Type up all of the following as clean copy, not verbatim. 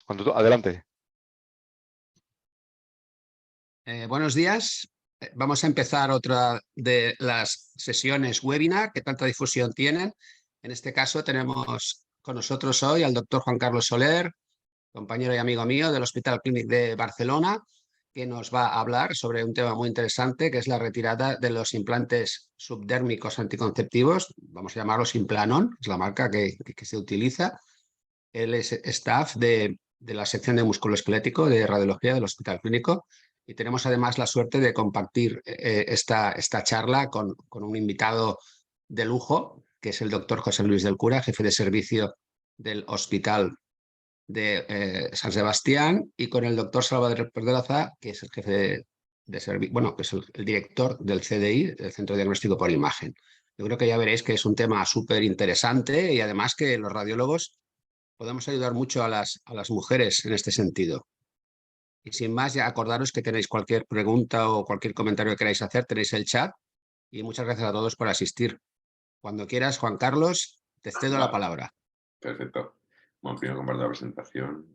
Adelante. Buenos días. Vamos a empezar otra de las sesiones webinar que tanta difusión tienen. En este caso tenemos con nosotros hoy al doctor Juan Carlos Soler, compañero y amigo mío del Hospital Clínic de Barcelona, que nos va a hablar sobre un tema muy interesante, que es la retirada de los implantes subdérmicos anticonceptivos. Vamos a llamarlos Implanon, es la marca que se utiliza. Él es staff de la sección de musculoesquelético de radiología del Hospital Clínico y tenemos además la suerte de compartir esta charla con un invitado de lujo, que es el doctor José Luis del Cura, jefe de servicio del Hospital de San Sebastián, y con el doctor Salvador Perdoza, que es el jefe de servicio, bueno, que es el director del CDI, el Centro de Diagnóstico por Imagen. Yo creo que ya veréis que es un tema súper interesante y además que los radiólogos podemos ayudar mucho a las mujeres en este sentido. Y sin más, ya acordaros que tenéis cualquier pregunta o cualquier comentario que queráis hacer, tenéis el chat. Y muchas gracias a todos por asistir. Cuando quieras, Juan Carlos, te cedo la Vale, palabra. perfecto. Bueno, primero comparto la presentación.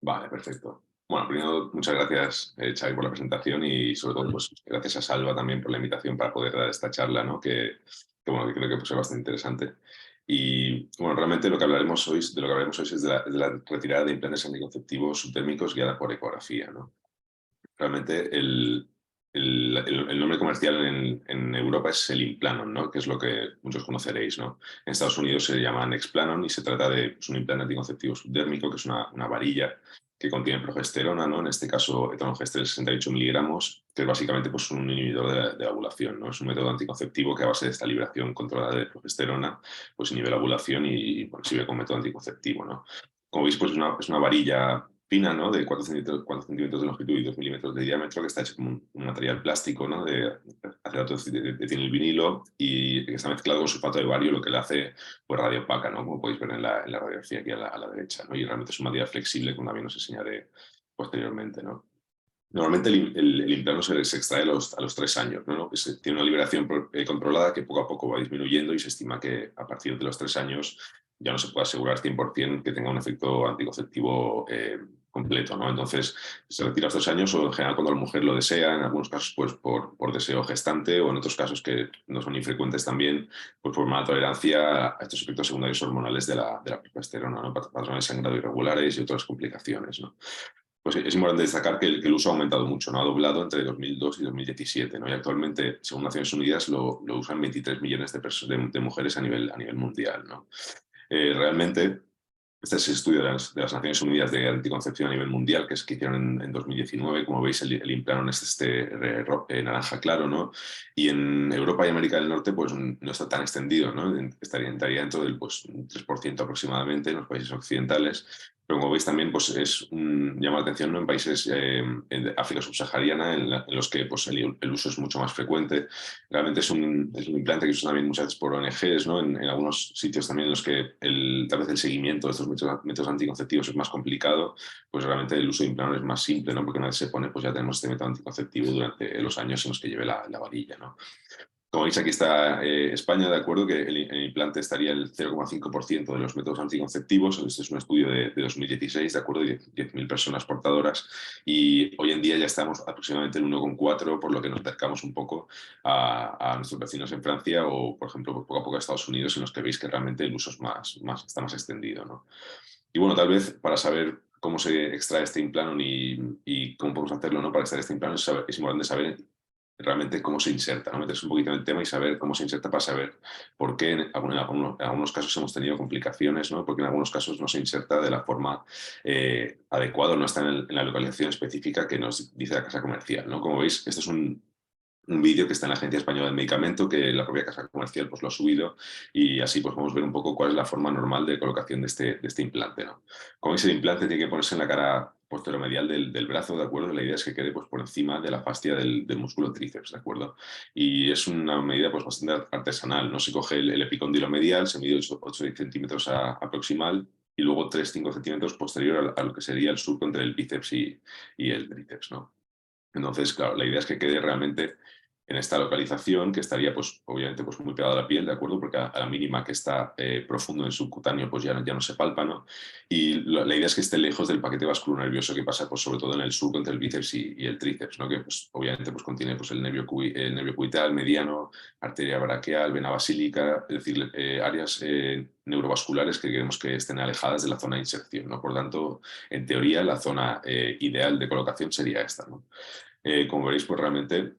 Vale, perfecto. Bueno, primero, muchas gracias, Xavi, por la presentación y sobre todo, pues, gracias a Salva también por la invitación para poder dar esta charla, ¿no? Bueno, que creo que pues, es bastante interesante. Y bueno, realmente lo que hablaremos hoy, de lo que hablaremos hoy es de la retirada de implantes anticonceptivos subdérmicos guiada por ecografía, ¿no? Realmente el nombre comercial en Europa es el Implanon, ¿no? Que es lo que muchos conoceréis, ¿no? En Estados Unidos se llama Nexplanon y se trata de pues, un implante anticonceptivo subdérmico, que es una varilla que contiene progesterona, ¿no? En este caso, etanogester 68 miligramos, que es básicamente pues, un inhibidor de la ovulación, ¿no? Es un método anticonceptivo que a base de esta liberación controlada de progesterona pues inhibe la ovulación y bueno, sirve como método anticonceptivo, ¿no? Como veis, pues es una varilla fina, ¿no? De 4 centímetros de longitud y 2 milímetros de diámetro, que está hecho como un material plástico, ¿no? De acetato de vinilo y que está mezclado con sulfato de bario, lo que le hace pues, radio opaca, ¿no? Como podéis ver en la radiografía aquí a la derecha, ¿no? Y realmente es un material flexible, como también os enseñaré posteriormente, ¿no? Normalmente el implante se extrae a los 3 años, ¿no? Tiene una liberación controlada que poco a poco va disminuyendo y se estima que a partir de los 3 años ya no se puede asegurar 100% que tenga un efecto anticonceptivo completo, ¿no? Entonces se retira a los 3 años o en general cuando la mujer lo desea, en algunos casos pues por deseo gestante o en otros casos que no son infrecuentes también, pues por mala tolerancia a estos efectos secundarios hormonales de la progesterona, ¿no? Patrones de sangrado irregulares y otras complicaciones, ¿no? Pues es importante destacar que el uso ha aumentado mucho, ¿no? Ha doblado entre 2002 y 2017, ¿no? Y actualmente, según Naciones Unidas, lo usan 23 millones de mujeres a nivel mundial, ¿no? Realmente, este es el estudio de las Naciones Unidas de anticoncepción a nivel mundial que hicieron en 2019. Como veis, el Implanon es naranja claro, ¿no? Y en Europa y América del Norte, pues no está tan extendido, ¿no? Estaría dentro del pues, 3% aproximadamente en los países occidentales. Pero como veis también, pues llama la atención, ¿no? En países en África subsahariana, en los que pues, el uso es mucho más frecuente. Realmente es un implante que se usa también muchas veces por ONGs, ¿no? En algunos sitios también en los que tal vez el seguimiento de estos métodos anticonceptivos es más complicado, pues realmente el uso de implante es más simple, ¿no? Porque una vez se pone, pues ya tenemos este método anticonceptivo durante los años en los que lleve la varilla, ¿no? Como veis, aquí está España, de acuerdo, que el implante estaría el 0,5% de los métodos anticonceptivos. Este es un estudio de 2016, de acuerdo, de 10.000 personas portadoras. Y hoy en día ya estamos aproximadamente en 1,4%, por lo que nos acercamos un poco a nuestros vecinos en Francia o, por ejemplo, poco a poco a Estados Unidos, en los que veis que realmente el uso es está más extendido, ¿no? Y bueno, tal vez para saber cómo se extrae este implante y cómo podemos hacerlo, ¿no? Para extraer este implante es importante saber realmente cómo se inserta, ¿no? Meterse un poquito en el tema y saber cómo se inserta para saber por qué en algunos casos hemos tenido complicaciones, ¿no? Porque en algunos casos no se inserta de la forma adecuada, no está en la localización específica que nos dice la casa comercial, ¿no? Como veis, esto es un vídeo que está en la Agencia Española del Medicamento, que la propia casa comercial pues, lo ha subido y así pues, podemos ver un poco cuál es la forma normal de colocación de este implante, ¿no? Como veis, el implante tiene que ponerse en la cara posteromedial del brazo, ¿de acuerdo? La idea es que quede pues, por encima de la fascia del músculo tríceps, ¿de acuerdo? Y es una medida pues, bastante artesanal, ¿no? Se coge el epicóndilo medial, se mide 8 centímetros aproximal y luego 3-5 centímetros posterior a lo que sería el surco entre el bíceps y el tríceps, ¿no? Entonces, claro, la idea es que quede realmente en esta localización, que estaría, pues, obviamente, pues, muy pegada a la piel, ¿de acuerdo? Porque a la mínima que está profundo en el subcutáneo, pues ya no se palpa, ¿no? Y la idea es que esté lejos del paquete nervioso que pasa, pues, sobre todo en el surco entre el bíceps y el tríceps, ¿no? Que, pues, obviamente, pues, contiene pues, el nervio cubital, mediano, arteria braquial, vena basílica, es decir, áreas neurovasculares que queremos que estén alejadas de la zona de inserción, ¿no? Por tanto, en teoría, la zona ideal de colocación sería esta, ¿no? Como veréis, pues realmente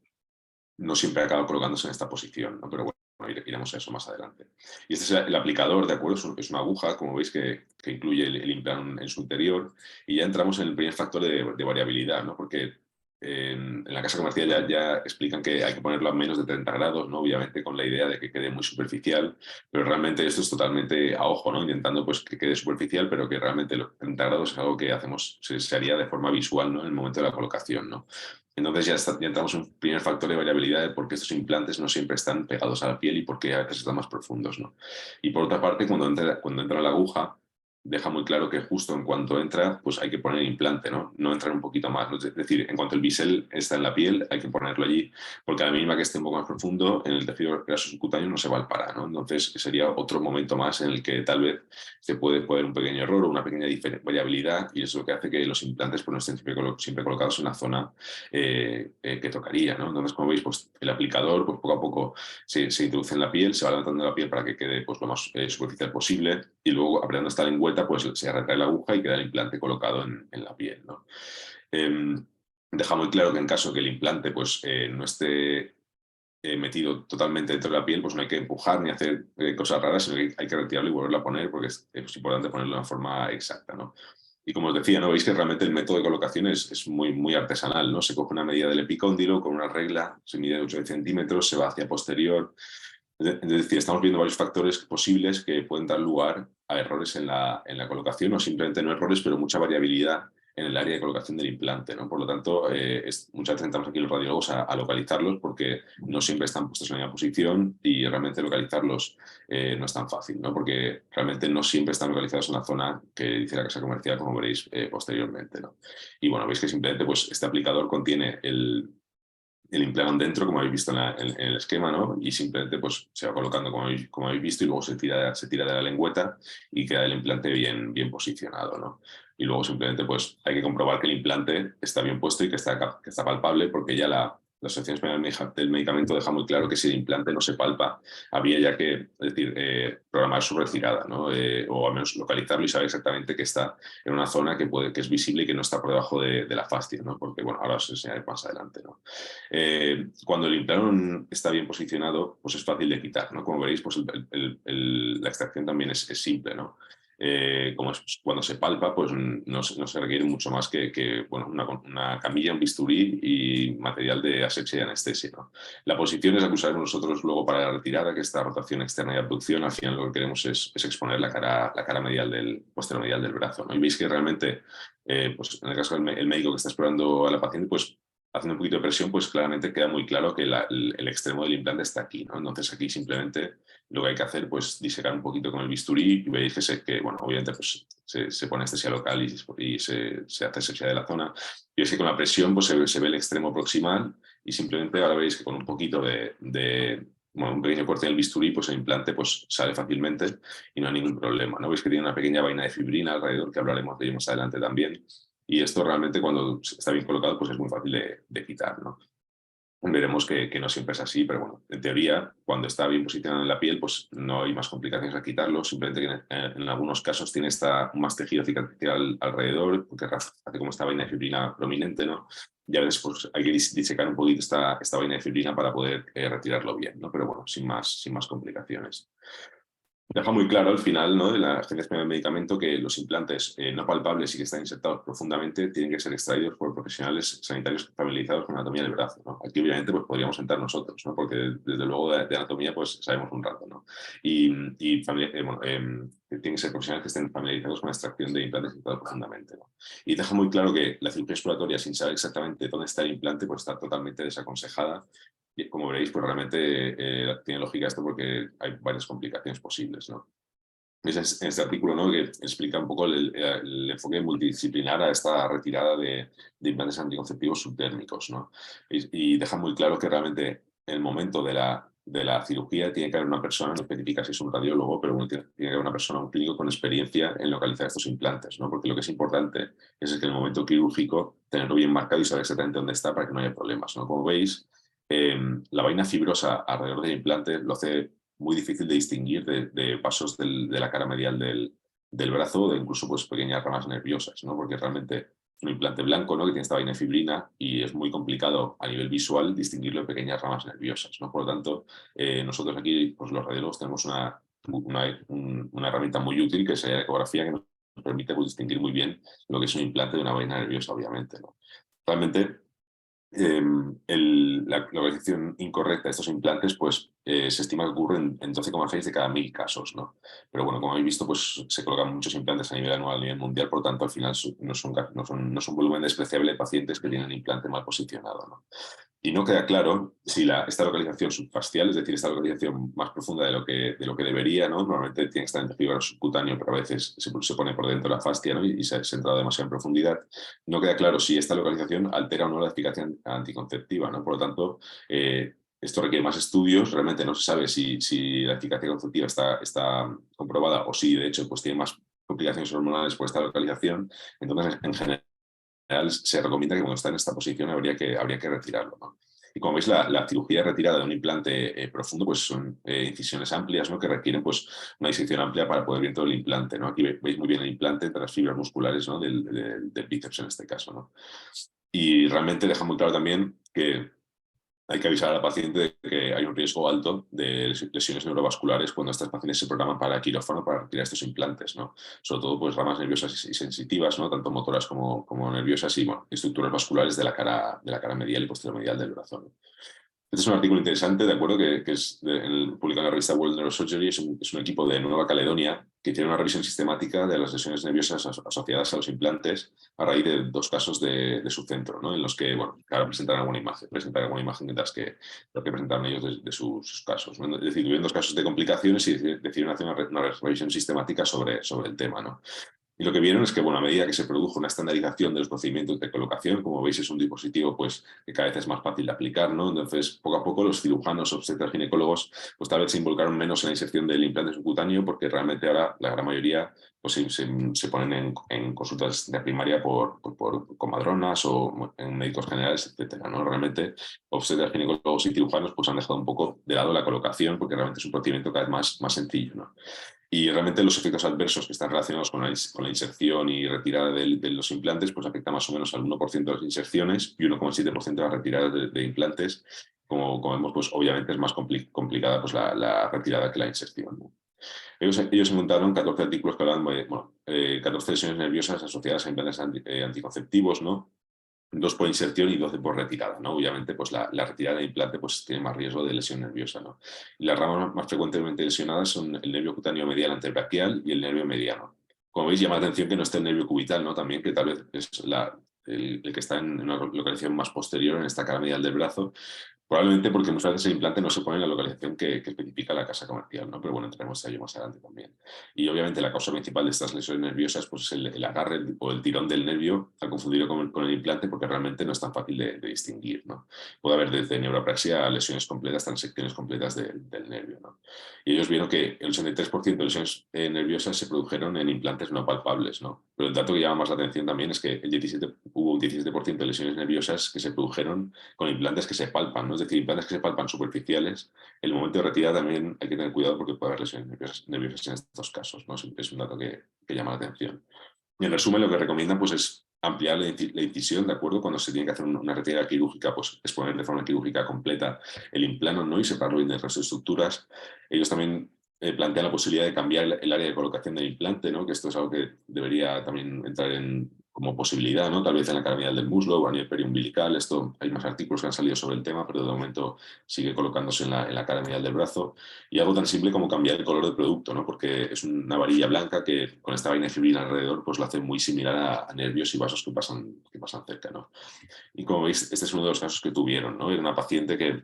no siempre acaba colocándose en esta posición, ¿no? Pero bueno, iremos a eso más adelante. Y este es el aplicador, ¿de acuerdo? Es una aguja, como veis, que incluye el implante en su interior. Y ya entramos en el primer factor de variabilidad, ¿no? Porque en la casa comercial ya explican que hay que ponerlo a menos de 30 grados, ¿no? Obviamente con la idea de que quede muy superficial, pero realmente esto es totalmente a ojo, ¿no? Intentando pues, que quede superficial, pero que realmente los 30 grados es algo que hacemos, se haría de forma visual, ¿no? En el momento de la colocación, ¿no? Entonces ya entramos en un primer factor de variabilidad de por qué estos implantes no siempre están pegados a la piel y por qué a veces están más profundos, ¿no? Y por otra parte, cuando entra la aguja, deja muy claro que justo en cuanto entra, pues hay que poner el implante, ¿no? No entrar un poquito más, ¿no? Es decir, en cuanto el bisel está en la piel, hay que ponerlo allí, porque a la mínima que esté un poco más profundo, en el tejido graso subcutáneo no se va al para, ¿no? Entonces sería otro momento más en el que tal vez se puede haber un pequeño error o una pequeña variabilidad, y eso es lo que hace que los implantes pues, no estén siempre colocados en la zona que tocaría, ¿no? Entonces, como veis, pues el aplicador pues, poco a poco se introduce en la piel, se va levantando la piel para que quede pues, lo más superficial posible, y luego apretando esta lengüeta pues se retrae la aguja y queda el implante colocado en la piel, ¿no? Deja muy claro que en caso que el implante pues, no esté metido totalmente dentro de la piel, pues no hay que empujar ni hacer cosas raras, sino que hay que retirarlo y volverlo a poner porque es importante ponerlo de una forma exacta, ¿no? Y como os decía, ¿no? Veis que realmente el método de colocación es muy artesanal, ¿no? Se coge una medida del epicóndilo con una regla, se mide 8 centímetros, se va hacia posterior. Es decir, estamos viendo varios factores posibles que pueden dar lugar a errores en la colocación, o simplemente no errores, pero mucha variabilidad en el área de colocación del implante, ¿no? Por lo tanto, muchas veces sentamos aquí los radiólogos a localizarlos porque no siempre están puestos en la misma posición y realmente localizarlos no es tan fácil, ¿no? Porque realmente no siempre están localizados en la zona que dice la casa comercial, como veréis posteriormente, ¿no? Y bueno, veis que simplemente pues, este aplicador contiene el implante dentro, como habéis visto en el esquema, ¿no? Y simplemente pues, se va colocando como habéis visto y luego se tira de la lengüeta y queda el implante bien posicionado, ¿no? Y luego simplemente pues, hay que comprobar que el implante está bien puesto y que está palpable, porque ya la Asociación Española del Medicamento deja muy claro que si el implante no se palpa, habría ya que, es decir, programar su retirada, ¿no? O al menos localizarlo y saber exactamente que está en una zona que es visible y que no está por debajo de la fascia, ¿no? Porque, bueno, ahora os enseñaré más adelante, ¿no? Cuando el implante está bien posicionado, pues es fácil de quitar, ¿no? Como veréis, pues la extracción también es simple, ¿no? Cuando se palpa, pues no se requiere mucho más que bueno, una camilla, un bisturí y material de asepsia y anestesia, ¿no? La posición es la que usaremos nosotros luego para la retirada, que esta rotación externa y abducción, al final lo que queremos es exponer la cara medial posterior medial del brazo, ¿no? Y veis que realmente, pues en el caso del médico que está explorando a la paciente, pues haciendo un poquito de presión, pues claramente queda muy claro que el extremo del implante está aquí, ¿no? Entonces aquí simplemente lo que hay que hacer, pues disecar un poquito con el bisturí y veis que bueno, obviamente pues se pone anestesia local y se hace asepsia de la zona. Y es que con la presión pues se ve el extremo proximal y simplemente ahora veis que con un poquito bueno, un pequeño corte en el bisturí, pues el implante pues, sale fácilmente y no hay ningún problema, ¿no? Veis que tiene una pequeña vaina de fibrina alrededor, que hablaremos de ello más adelante también. Y esto realmente cuando está bien colocado pues es muy fácil de quitar, ¿no? Veremos que no siempre es así, pero bueno, en teoría, cuando está bien posicionado en la piel, pues no hay más complicaciones a quitarlo, simplemente que en algunos casos tiene más tejido cicatricial alrededor, porque hace como esta vaina de fibrina prominente, ¿no? Y a veces pues, hay que disecar un poquito esta vaina de fibrina para poder retirarlo bien, ¿no? Pero bueno, sin más complicaciones. Deja muy claro al final, ¿no? De la Agencia Española del Medicamento que los implantes no palpables y que están insertados profundamente tienen que ser extraídos por profesionales sanitarios familiarizados con anatomía del brazo, ¿no? Aquí obviamente pues, podríamos entrar nosotros, ¿no? Porque desde luego de anatomía pues sabemos un rato, ¿no? Bueno, tienen que ser profesionales que estén familiarizados con la extracción de implantes insertados profundamente, ¿no? Y deja muy claro que la cirugía exploratoria sin saber exactamente dónde está el implante pues está totalmente desaconsejada. Y como veréis, pues realmente tiene lógica esto porque hay varias complicaciones posibles, ¿no? Es en este artículo, ¿no?, que explica un poco el enfoque multidisciplinar a esta retirada de implantes anticonceptivos subdérmicos, ¿no? Y deja muy claro que realmente en el momento de la cirugía tiene que haber una persona, no especifica si es un radiólogo, pero bueno, tiene que haber una persona, un clínico con experiencia en localizar estos implantes, ¿no? Porque lo que es importante es que en el momento quirúrgico tenerlo bien marcado y saber exactamente dónde está para que no haya problemas, ¿no? Como veis, la vaina fibrosa alrededor del implante lo hace muy difícil de distinguir de pasos de la cara medial del brazo, o de incluso pues, pequeñas ramas nerviosas, ¿no? Porque realmente es un implante blanco, ¿no?, que tiene esta vaina de fibrina y es muy complicado a nivel visual distinguirlo de pequeñas ramas nerviosas, ¿no? Por lo tanto, nosotros aquí, pues los radiólogos, tenemos una herramienta muy útil, que es la ecografía, que nos permite pues, distinguir muy bien lo que es un implante de una vaina nerviosa, obviamente, ¿no? Realmente, la localización incorrecta de estos implantes, pues se estima que ocurre en 12,6 de cada 1000 casos, ¿no? Pero bueno, como habéis visto, pues se colocan muchos implantes a nivel anual, a nivel mundial, por lo tanto, al final no es un volumen despreciable de pacientes que tienen el implante mal posicionado, ¿no? Y no queda claro si esta localización subfascial, es decir, esta localización más profunda de lo que debería, ¿no? Normalmente tiene que estar en el tejido subcutáneo, pero a veces se pone por dentro de la fascia, ¿no? Y se ha entrado demasiado en profundidad. No queda claro si esta localización altera o no la eficacia anticonceptiva, ¿no? Por lo tanto, esto requiere más estudios. Realmente no se sabe si la eficacia conceptiva está comprobada o si, de hecho, pues tiene más complicaciones hormonales por esta localización. Entonces, en general, se recomienda que cuando está en esta posición habría que retirarlo, ¿no? Y como veis, la cirugía de retirada de un implante profundo pues son incisiones amplias, ¿no?, que requieren pues, una disección amplia para poder ver todo el implante, ¿no? Aquí veis muy bien el implante entre las fibras musculares, ¿no?, del bíceps en este caso, ¿no? Y realmente deja muy claro también que hay que avisar a la paciente de que hay un riesgo alto de lesiones neurovasculares cuando estas pacientes se programan para quirófano para retirar estos implantes, ¿no? Sobre todo, pues, ramas nerviosas y sensitivas, ¿no?, tanto motoras como nerviosas, y bueno, estructuras vasculares de la cara medial y posterior-medial del brazo, ¿no? Este es un artículo interesante, de acuerdo, que es publicado en la revista World Neurosurgery. Es un equipo de Nueva Caledonia que tiene una revisión sistemática de las lesiones nerviosas asociadas a los implantes a raíz de 2 casos de su centro, ¿no?, en los que, bueno, ahora presentan alguna imagen mientras que lo que presentaron ellos de sus casos, ¿no? Es decir, tuvieron 2 casos de complicaciones y decidieron hacer una revisión sistemática sobre el tema, ¿no? Y lo que vieron es que, bueno, a medida que se produjo una estandarización de los procedimientos de colocación, como veis, es un dispositivo pues, que cada vez es más fácil de aplicar, ¿no? Entonces, poco a poco, los cirujanos, obstetras, ginecólogos, pues tal vez se involucraron menos en la inserción del implante subcutáneo, porque realmente ahora la gran mayoría pues, se ponen en consultas de primaria por comadronas o en médicos generales, etcétera, ¿no? Realmente, obstetras, ginecólogos y cirujanos pues, han dejado un poco de lado la colocación, porque realmente es un procedimiento cada vez más sencillo, ¿no? Y realmente los efectos adversos que están relacionados con la inserción y retirada de los implantes, pues afecta más o menos al 1% de las inserciones y 1,7% de las retiradas de implantes. Como vemos, pues obviamente es más complicada pues, la retirada que la inserción, ¿no? Ellos encontraron 14 artículos que hablaban de, bueno, 14 lesiones nerviosas asociadas a implantes anticonceptivos, ¿no? 2 por inserción y 12 por retirada, ¿no? Obviamente, pues la retirada del implante pues, tiene más riesgo de lesión nerviosa, ¿no? Y las ramas más frecuentemente lesionadas son el nervio cutáneo medial antebraquial y el nervio mediano. Como veis, llama la atención que no esté el nervio cubital, ¿no? También, que tal vez es el que está en una localización más posterior, en esta cara medial del brazo. Probablemente porque muchas veces el implante no se pone en la localización que especifica la casa comercial, ¿no? Pero bueno, entraremos a ello más adelante también. Y obviamente la causa principal de estas lesiones nerviosas pues, es el agarre o el tirón del nervio al confundirlo con el implante, porque realmente no es tan fácil de distinguir, ¿no? Puede haber desde neuropraxia a lesiones completas, transecciones completas del nervio, ¿no? Y ellos vieron que el 83% de lesiones nerviosas se produjeron en implantes no palpables, ¿no? Pero el dato que llama más la atención también es que hubo un 17% de lesiones nerviosas que se produjeron con implantes que se palpan, ¿no? Es decir, implantes que se palpan superficiales. En el momento de retirada también hay que tener cuidado, porque puede haber lesiones nerviosas en estos casos, ¿no? Es un dato que llama la atención. Y en resumen, lo que recomiendan pues, es ampliar la incisión, ¿de acuerdo? Cuando se tiene que hacer una retirada quirúrgica, pues exponer de forma quirúrgica completa el implante, ¿no?, y separarlo bien del resto de estructuras. Ellos también plantean la posibilidad de cambiar el área de colocación del implante, ¿no?, que esto es algo que debería también entrar como posibilidad, ¿no?, tal vez en la cara medial del muslo o a nivel periumbilical. Esto, hay más artículos que han salido sobre el tema, pero de momento sigue colocándose en la cara medial del brazo. Y algo tan simple como cambiar el color del producto, ¿no?, porque es una varilla blanca que con esta vaina de fibrina alrededor pues lo hace muy similar a nervios y vasos que pasan cerca, ¿no? Y como veis, este es uno de los casos que tuvieron, ¿no? Era una paciente que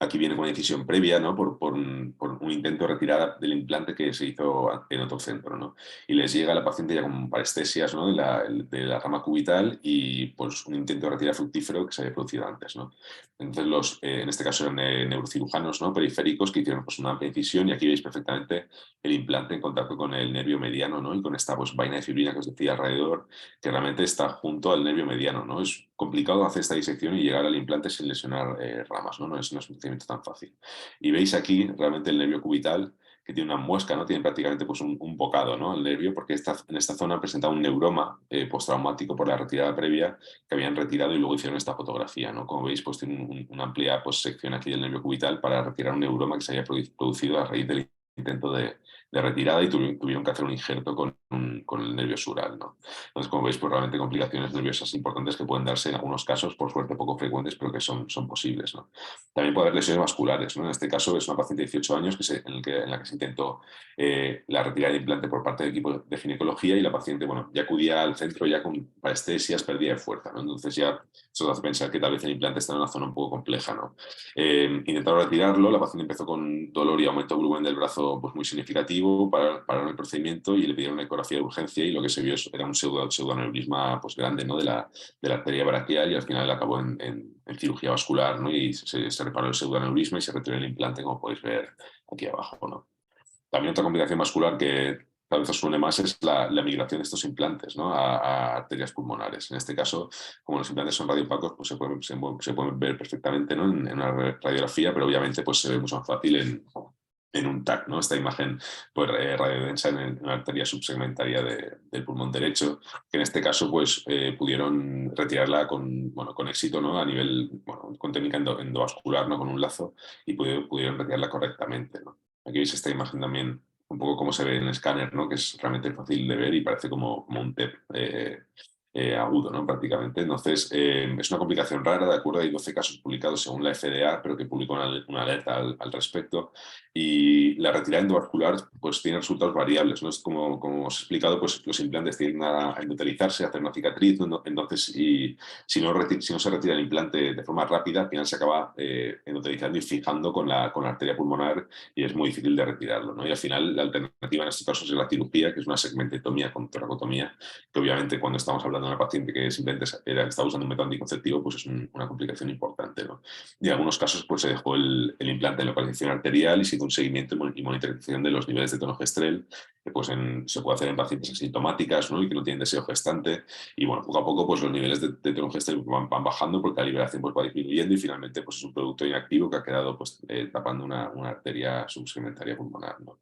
Aquí viene con una decisión previa, ¿no? por un intento de retirada del implante que se hizo en otro centro, ¿no? Y les llega a la paciente ya con parestesias, ¿no? de la rama cubital y pues un intento de retirada fructífero que se había producido antes, ¿no? Entonces, en este caso eran neurocirujanos, ¿no? Periféricos que hicieron pues, una amplia incisión y aquí veis perfectamente el implante en contacto con el nervio mediano, ¿no? Y con esta pues, vaina de fibrina que os decía alrededor, que realmente está junto al nervio mediano, ¿no? Es complicado hacer esta disección y llegar al implante sin lesionar ramas, ¿no? No es un procedimiento tan fácil. Y veis aquí realmente el nervio cubital, que tiene una muesca, ¿no? Tiene prácticamente pues, un bocado, ¿no? El nervio, porque en esta zona presentaba un neuroma postraumático por la retirada previa que habían retirado y luego hicieron esta fotografía, ¿no? Como veis, pues tiene una amplia pues, sección aquí del nervio cubital para retirar un neuroma que se había producido a raíz del intento de retirada y tuvieron que hacer un injerto con el nervio sural, ¿no? Entonces, como veis, pues realmente complicaciones nerviosas importantes que pueden darse en algunos casos, por suerte poco frecuentes, pero que son posibles, ¿no? También puede haber lesiones vasculares, ¿no? En este caso es una paciente de 18 años en la que se intentó la retirada de implante por parte del equipo de ginecología y la paciente, bueno, ya acudía al centro ya con parestesias, pérdida de fuerza, ¿no? Entonces ya eso hace pensar que tal vez el implante está en una zona un poco compleja, ¿no? Intentaron retirarlo, la paciente empezó con dolor y aumento de volumen del brazo pues, muy significativo, pararon el procedimiento y le pidieron una ecografía de urgencia y lo que se vio era un pseudoaneurisma pues, grande, ¿no? de la arteria braquial y al final acabó en cirugía vascular, ¿no? Y se reparó el pseudoaneurisma y se retiró el implante, como podéis ver aquí abajo, ¿no? También otra complicación vascular que tal vez os suene más es la migración de estos implantes, ¿no? a arterias pulmonares. En este caso, como los implantes son radioopacos, pues se pueden ver perfectamente, ¿no? en una radiografía, pero obviamente pues, se ve mucho más fácil en un TAC, ¿no? Esta imagen pues, radiodensa en una arteria subsegmentaria del pulmón derecho, que en este caso pues, pudieron retirarla bueno, con éxito, ¿no? A nivel, bueno, con técnica endovascular, ¿no? Con un lazo, y pudieron retirarla correctamente, ¿no? Aquí veis esta imagen también, un poco como se ve en el escáner, ¿no? Que es realmente fácil de ver y parece como un TEP agudo, ¿no? Prácticamente. Entonces, es una complicación rara, de acuerdo, hay 12 casos publicados según la FDA, pero que publicó una alerta al respecto. Y la retirada endovascular pues, tiene resultados variables, ¿no? Es como os he explicado, pues los implantes tienden a endotelializarse, a hacer una cicatriz, ¿no? Entonces, si no se retira el implante de forma rápida, al final se acaba endotelizando y fijando con la arteria pulmonar y es muy difícil de retirarlo, ¿no? Y al final la alternativa en estos casos es la cirugía, que es una segmentotomía con toracotomía, que obviamente cuando estamos hablando de una paciente que simplemente estaba usando un método anticonceptivo, pues es una complicación importante, ¿no? Y en algunos casos pues se dejó el implante en localización arterial y se hizo un seguimiento y monitorización de los niveles de tonogestrel, que pues se puede hacer en pacientes asintomáticas, ¿no? Y que no tienen deseo gestante. Y bueno, poco a poco pues los niveles de tonogestrel van bajando porque la liberación pues, va disminuyendo y finalmente pues es un producto inactivo que ha quedado pues, tapando una arteria subsegmentaria pulmonar, ¿no?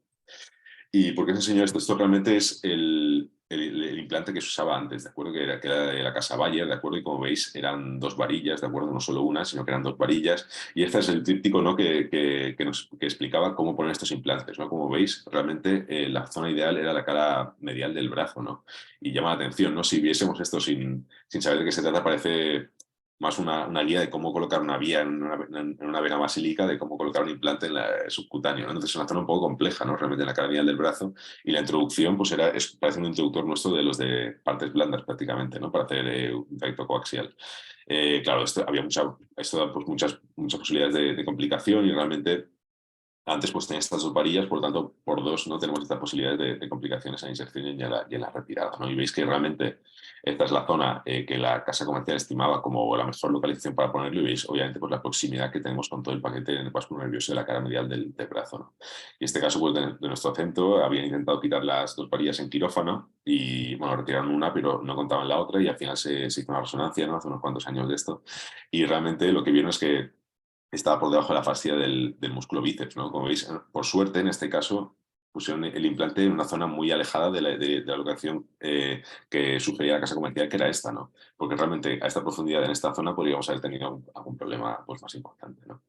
¿Y por qué os enseño esto? Esto realmente es el implante que se usaba antes, ¿de acuerdo? Que era de la casa Bayer, ¿de acuerdo? Y como veis, eran dos varillas, ¿de acuerdo? No solo una, sino que eran dos varillas. Y este es el tríptico, ¿no? que explicaba cómo poner estos implantes, ¿no? Como veis, realmente la zona ideal era la cara medial del brazo, ¿no? Y llama la atención, ¿no? Si viésemos esto sin saber de qué se trata, parece más una guía de cómo colocar una vía en una vena basílica, de cómo colocar un implante en la subcutáneo, ¿no? Entonces es una zona un poco compleja, ¿no? Realmente en la cara medial del brazo. Y la introducción, pues parece un introductor nuestro de los de partes blandas prácticamente, ¿no? Para hacer un trayecto coaxial. Claro, esto da pues, muchas posibilidades de complicación y realmente antes pues tenía estas dos varillas, por lo tanto, por dos no tenemos estas posibilidades de complicaciones en la inserción y en la retirada, ¿no? Y veis que realmente esta es la zona que la casa comercial estimaba como la mejor localización para ponerlo y veis obviamente pues, la proximidad que tenemos con todo el paquete en el vascular nervioso de la cara medial del brazo, ¿no? Y en este caso pues, de nuestro centro habían intentado quitar las dos varillas en quirófano y bueno, retiraron una pero no contaban la otra y al final se hizo una resonancia, ¿no? Hace unos cuantos años de esto y realmente lo que vieron es que estaba por debajo de la fascia del músculo bíceps, ¿no? Como veis, por suerte, en este caso, pusieron el implante en una zona muy alejada de la locación que sugería la casa comercial, que era esta, ¿no? Porque realmente a esta profundidad en esta zona podríamos haber tenido algún problema pues, más importante, ¿no?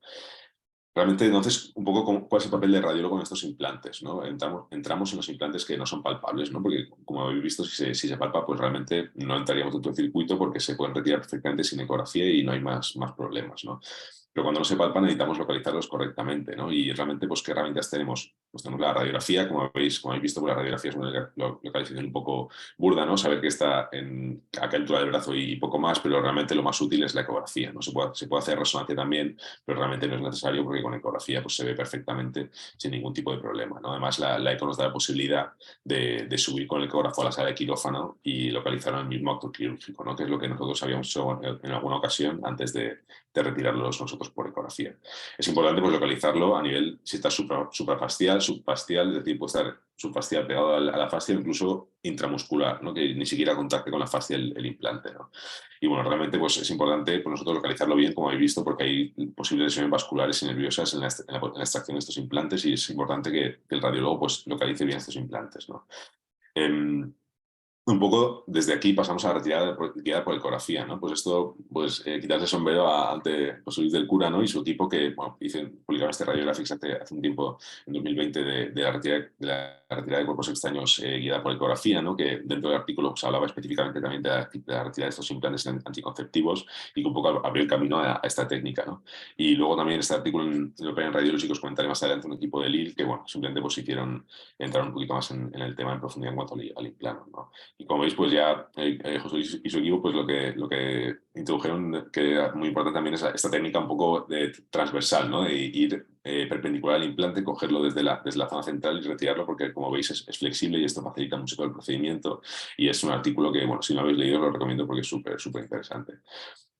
Realmente, entonces, un poco cuál es el papel del radiólogo en estos implantes, ¿no? Entramos en los implantes que no son palpables, ¿no? Porque, como habéis visto, si se palpa, pues realmente no entraríamos dentro del circuito porque se pueden retirar perfectamente sin ecografía y no hay más problemas, ¿no? Pero cuando no se palpan necesitamos localizarlos correctamente, ¿no? Y realmente, pues, ¿qué herramientas tenemos? pues tenemos la radiografía, como habéis visto, pues la radiografía es una localización un poco burda, ¿no? Saber que está a qué altura del brazo y poco más, pero realmente lo más útil es la ecografía, ¿no? Se puede hacer resonancia también, pero realmente no es necesario porque con ecografía pues, se ve perfectamente sin ningún tipo de problema, ¿no? Además, la eco nos da la posibilidad de subir con el ecógrafo a la sala de quirófano y localizar en el mismo acto quirúrgico, ¿no? Que es lo que nosotros habíamos hecho en alguna ocasión antes de retirarlos nosotros por ecografía. Es importante pues, localizarlo a nivel, si está suprafascial, subfascial, es decir, puede estar subfascial pegado a la fascia o incluso intramuscular, ¿no? Que ni siquiera contacte con la fascia el implante, ¿no? Y bueno, realmente pues, es importante pues, nosotros localizarlo bien, como habéis visto, porque hay posibles lesiones vasculares y nerviosas en la extracción de estos implantes y es importante que el radiólogo pues, localice bien estos implantes, ¿no? Un poco desde aquí pasamos a la retirada guiada por ecografía, ¿no? Pues esto, pues quitarse el sombrero ante José Luis del Cura, ¿no? Y su equipo que, bueno, publicaron este Radiographics hace un tiempo, en 2020, de la retirada de cuerpos extraños guiada por ecografía, ¿no? Que dentro del artículo se hablaba específicamente también de la retirada de estos implantes anticonceptivos y que un poco abrió el camino a esta técnica, ¿no? Y luego también este artículo en European Radiology que os comentaré más adelante, un equipo de Lille que, bueno, simplemente pues hicieron entrar un poquito más en el tema en profundidad en cuanto al implante, ¿no? Y como veis, pues ya José Luis y su equipo, pues lo que introdujeron, que era muy importante también, es esta técnica un poco transversal, ¿no? De ir perpendicular al implante, cogerlo desde la zona central y retirarlo, porque como veis es flexible y esto facilita mucho todo el procedimiento. Y es un artículo que, bueno, si no habéis leído, lo recomiendo porque es súper interesante.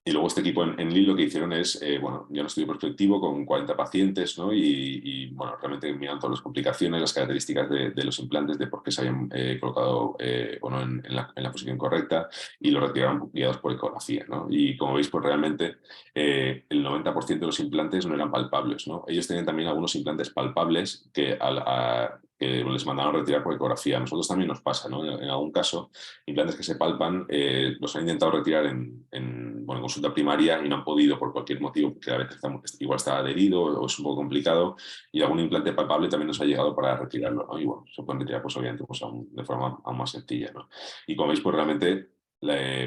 Y luego este equipo en Lille lo que hicieron es, bueno, ya un estudio prospectivo con 40 pacientes, ¿no? Bueno, realmente miran todas las complicaciones, las características de los implantes, de por qué se habían colocado o no en la posición correcta y lo retiraron guiados por ecografía, ¿no? Y como veis, pues realmente el 90% de los implantes no eran palpables, ¿no? Ellos tenían también algunos implantes palpables que que les mandaron a retirar por ecografía. A nosotros también nos pasa, ¿no? En algún caso, implantes que se palpan los han intentado retirar en consulta primaria y no han podido por cualquier motivo, porque a veces igual está adherido o es un poco complicado, y algún implante palpable también nos ha llegado para retirarlo, ¿no? Y bueno, se pueden retirar pues obviamente pues, de forma aún más sencilla, ¿no? Y como veis, pues realmente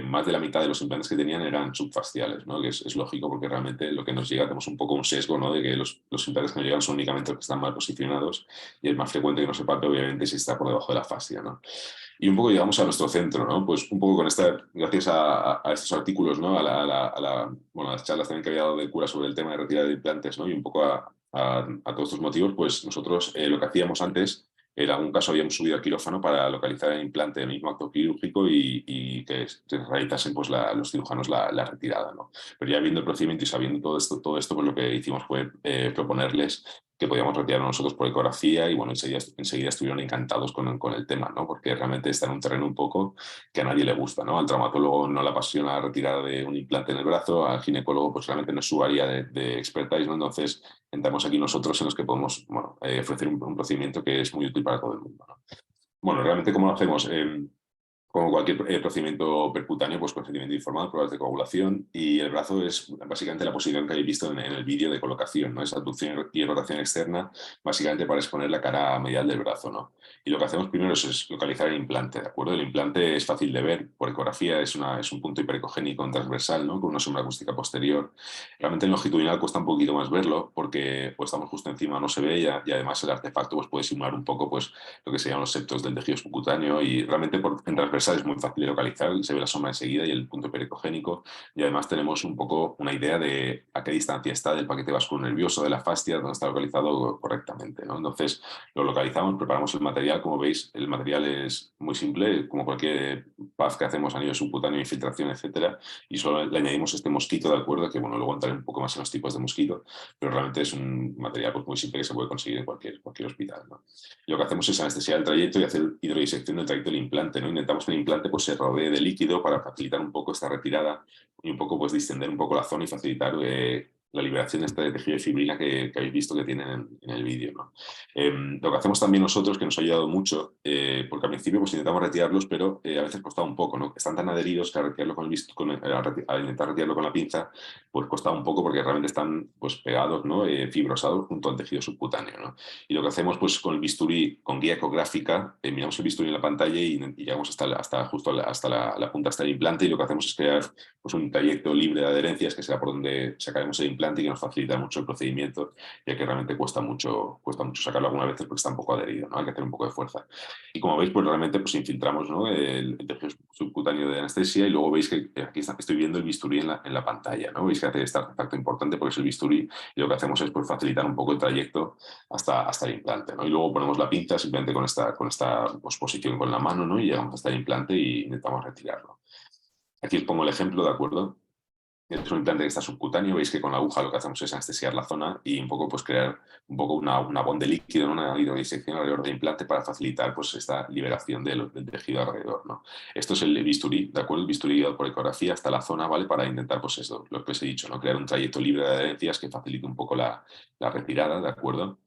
más de la mitad de los implantes que tenían eran subfasciales, ¿no? Que es lógico porque realmente lo que nos llega, tenemos un poco un sesgo, ¿no? De que los implantes que nos llegan son únicamente los que están mal posicionados y es más frecuente que no se palpe obviamente si está por debajo de la fascia, ¿no? Y un poco llegamos a nuestro centro, ¿no? Pues un poco con gracias a estos artículos, ¿no? Bueno, a las charlas también que había dado de Cura sobre el tema de retirada de implantes, ¿no? Y un poco a todos estos motivos, pues nosotros lo que hacíamos antes, en algún caso habíamos subido al quirófano para localizar el implante del mismo acto quirúrgico y que realizasen pues, los cirujanos la retirada, ¿no? Pero ya viendo el procedimiento y sabiendo todo esto pues lo que hicimos fue proponerles que podíamos retirar nosotros por ecografía y bueno, enseguida estuvieron encantados con el tema, ¿no? Porque realmente está en un terreno un poco que a nadie le gusta, ¿no? Al traumatólogo no le apasiona la retirada de un implante en el brazo, al ginecólogo pues realmente no es su área de expertise, ¿no? Entonces entramos aquí nosotros en los que podemos, bueno, ofrecer un procedimiento que es muy útil para todo el mundo, ¿no? Bueno, realmente, ¿cómo lo hacemos? Como cualquier procedimiento percutáneo, pues procedimiento informal, pruebas de coagulación y el brazo es básicamente la posición que habéis visto en el vídeo de colocación, ¿no? Esa abducción y rotación externa, básicamente para exponer la cara medial del brazo, ¿no? Y lo que hacemos primero es localizar el implante, ¿de acuerdo? El implante es fácil de ver por ecografía, es un punto hiperecogénico transversal, ¿no? Con una sombra acústica posterior. Realmente en longitudinal cuesta un poquito más verlo porque pues, estamos justo encima, no se ve y además el artefacto pues, puede simular un poco pues, lo que serían los septos del tejido subcutáneo y realmente en transversal es muy fácil de localizar, se ve la sombra enseguida y el punto pericogénico y además tenemos un poco una idea de a qué distancia está del paquete vasculonervioso de la fascia, donde está localizado correctamente, ¿no? Entonces lo localizamos, preparamos el material, como veis el material es muy simple, como cualquier PAF que hacemos a nivel subcutáneo, infiltración, etcétera, y solo le añadimos este mosquito, ¿de acuerdo? Que bueno, luego entraré un poco más en los tipos de mosquito, pero realmente es un material pues, muy simple que se puede conseguir en cualquier hospital, ¿no? Lo que hacemos es anestesiar el trayecto y hacer hidrodisección del trayecto del implante, ¿no? Intentamos que el implante pues, se rodee de líquido para facilitar un poco esta retirada y un poco pues, distender un poco la zona y facilitar la liberación de tejido de fibrina que habéis visto que tienen en el vídeo, ¿no? Lo que hacemos también nosotros, que nos ha ayudado mucho, porque al principio pues, intentamos retirarlos, pero a veces costaba un poco, ¿no? Están tan adheridos que al retirarlo al intentar retirarlo con la pinza, pues costaba un poco porque realmente están pues, pegados, ¿no? Fibrosados junto al tejido subcutáneo, ¿no? Y lo que hacemos pues, con el bisturí, con guía ecográfica, miramos el bisturí en la pantalla y llegamos hasta la punta, hasta el implante, y lo que hacemos es crear pues, un trayecto libre de adherencias, que será por donde sacaremos el implante implante y que nos facilita mucho el procedimiento, ya que realmente cuesta mucho sacarlo algunas veces porque está un poco adherido, ¿no? Hay que hacer un poco de fuerza. Y como veis, pues realmente pues infiltramos, ¿no?, el tejido subcutáneo de anestesia, y luego veis que aquí estoy viendo el bisturí en la pantalla, ¿no? Veis que hace este artefacto importante porque es el bisturí, y lo que hacemos es pues facilitar un poco el trayecto hasta el implante, ¿no? Y luego ponemos la pinza simplemente con esta pues, posición con la mano, ¿no? Y llegamos hasta el implante y intentamos retirarlo. Aquí os pongo el ejemplo, ¿de acuerdo? Es un implante que está subcutáneo. Veis que con la aguja lo que hacemos es anestesiar la zona y un poco pues crear un poco una bonde de líquido, ¿no?, una hidrodisección alrededor del implante para facilitar pues esta liberación del tejido alrededor, ¿no? Esto es el bisturí, ¿de acuerdo? El bisturí guiado por ecografía hasta la zona, ¿vale? Para intentar pues eso, lo que os he dicho, ¿no? Crear un trayecto libre de adherencias que facilite un poco la retirada, ¿de acuerdo?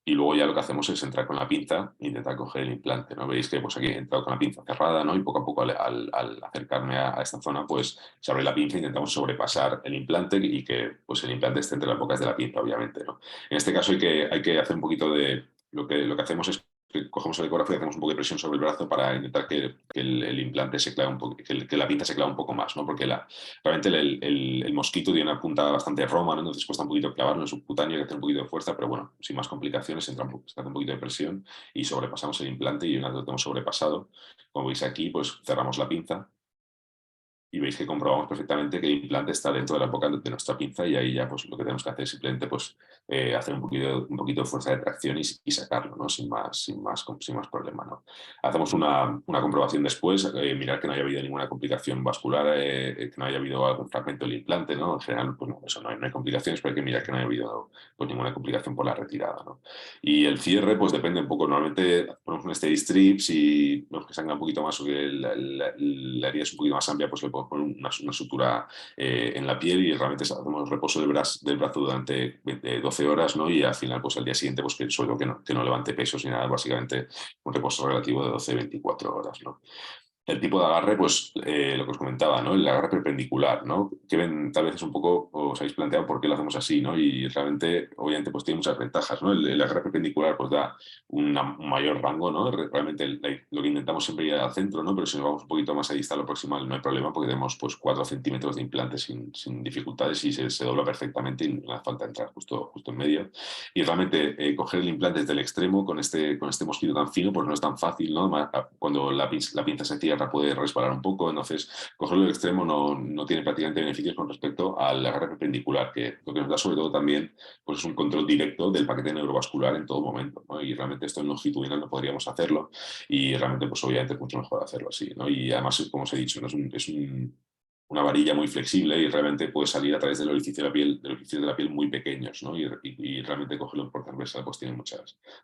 Y luego ya lo que hacemos es entrar con la pinza e intentar coger el implante, ¿no? Veis que pues aquí he entrado con la pinza cerrada, ¿no? Y poco a poco al acercarme a esta zona, pues se abre la pinza e intentamos sobrepasar el implante y que pues el implante esté entre las bocas de la pinza, obviamente, ¿no? En este caso hay que hacer un poquito de... Lo que hacemos es que cogemos el ecógrafo y hacemos un poco de presión sobre el brazo para intentar que el implante se clave un poco, que la pinza se clave un poco más, ¿no? Porque realmente el mosquito tiene una punta bastante roma, ¿no? Entonces cuesta un poquito clavarlo en el subcutáneo, hay que hacer un poquito de fuerza, pero bueno, sin más complicaciones, se hace un poquito de presión y sobrepasamos el implante, y una vez lo tenemos sobrepasado, como veis aquí, pues cerramos la pinza y veis que comprobamos perfectamente que el implante está dentro de la boca de nuestra pinza, y ahí ya pues lo que tenemos que hacer es simplemente pues, hacer un poquito de fuerza de tracción y sacarlo, ¿no? Sin más problema, ¿no? Hacemos una comprobación después, mirar que no haya habido ninguna complicación vascular, que no haya habido algún fragmento del implante, ¿no? En general, pues no, eso no hay complicaciones, pero hay que mirar que no haya habido pues, ninguna complicación por la retirada, ¿no? Y el cierre, pues depende un poco. Normalmente ponemos un steady strip, si vemos que sangra un poquito más o que la herida es un poquito más amplia, pues le podemos poner una sutura en la piel, y realmente hacemos reposo del brazo durante 12 horas, ¿no? Y al final, pues al día siguiente, pues que suelo que no levante pesos ni nada, básicamente un reposo relativo de 12-24 horas, ¿no? El tipo de agarre, pues lo que os comentaba, ¿no? El agarre perpendicular, ¿no? Que ven, tal vez es un poco, os habéis planteado por qué lo hacemos así, ¿no? Y realmente, obviamente, pues tiene muchas ventajas, ¿no? El agarre perpendicular pues da un mayor rango, ¿no? Realmente lo que intentamos siempre ir al centro, ¿no? Pero si nos vamos un poquito más a distal o proximal no hay problema, porque tenemos pues 4 centímetros de implante sin dificultades, y se dobla perfectamente y no hace falta entrar justo en medio. Y realmente coger el implante desde el extremo con este mosquito tan fino, pues no es tan fácil, ¿no? Cuando la pinza se cierra puede resbalar un poco, entonces cogerlo del extremo no tiene prácticamente beneficios con respecto al agarre perpendicular, que lo que nos da sobre todo también pues es un control directo del paquete neurovascular en todo momento, ¿no? Y realmente esto en longitudinal no podríamos hacerlo, y realmente pues obviamente es mucho mejor hacerlo así, ¿no? Y además, como os he dicho, ¿no? Una varilla muy flexible, y realmente puede salir a través del orificio de la piel muy pequeños, ¿no? Y realmente cogerlo por transversal pues tiene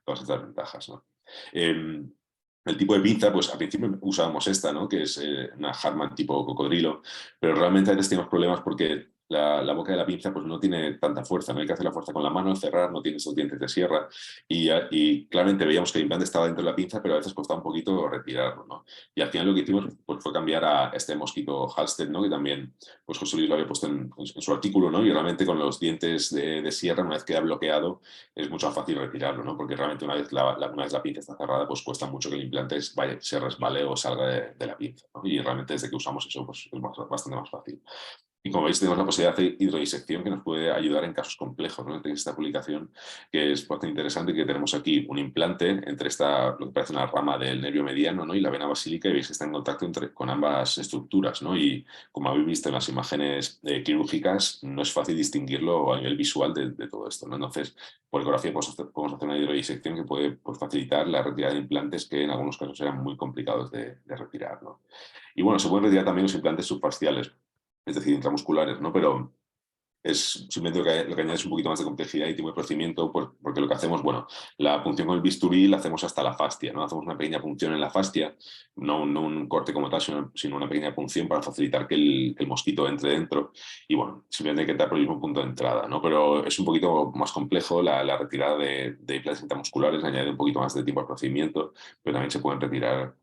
todas estas ventajas, ¿no? El tipo de pinza, pues al principio usábamos esta, ¿no? Que es una Hartmann tipo cocodrilo, pero realmente a veces tenemos problemas porque la boca de la pinza pues no tiene tanta fuerza, no hay que hacer la fuerza con la mano al cerrar, no tiene esos dientes de sierra, y claramente veíamos que el implante estaba dentro de la pinza, pero a veces costaba un poquito retirarlo, ¿no? Y al final lo que hicimos pues, fue cambiar a este mosquito Halsted, ¿no? Que también pues José Luis lo había puesto en su artículo, ¿no? Y realmente con los dientes de sierra, una vez queda bloqueado, es mucho más fácil retirarlo, ¿no? Porque realmente una vez la pinza está cerrada, pues cuesta mucho que el implante se resbale o salga de la pinza, ¿no? Y realmente desde que usamos eso, pues es bastante más fácil. Y como veis, tenemos la posibilidad de hacer hidrodisección, que nos puede ayudar en casos complejos, ¿no? Tenéis esta publicación que es bastante interesante, que tenemos aquí un implante entre lo que parece una rama del nervio mediano, ¿no? Y la vena basílica, y veis que está en contacto con ambas estructuras, ¿no? Y como habéis visto en las imágenes quirúrgicas, no es fácil distinguirlo a nivel visual de todo esto, ¿no? Entonces, por ecografía podemos hacer una hidrodisección que puede pues, facilitar la retirada de implantes que en algunos casos eran muy complicados de retirar, ¿no? Y bueno, se pueden retirar también los implantes subfasciales, es decir, intramusculares, ¿no? Pero es simplemente lo que añade es un poquito más de complejidad y tipo de procedimiento, pues, porque lo que hacemos, bueno, la punción con el bisturí la hacemos hasta la fascia, ¿no? Hacemos una pequeña punción en la fascia, no un corte como tal, sino una pequeña punción para facilitar que el mosquito entre dentro, y bueno, simplemente hay que entrar por el mismo punto de entrada, ¿no? Pero es un poquito más complejo la retirada de implantes intramusculares, añade un poquito más de tiempo al procedimiento, pero también se pueden retirar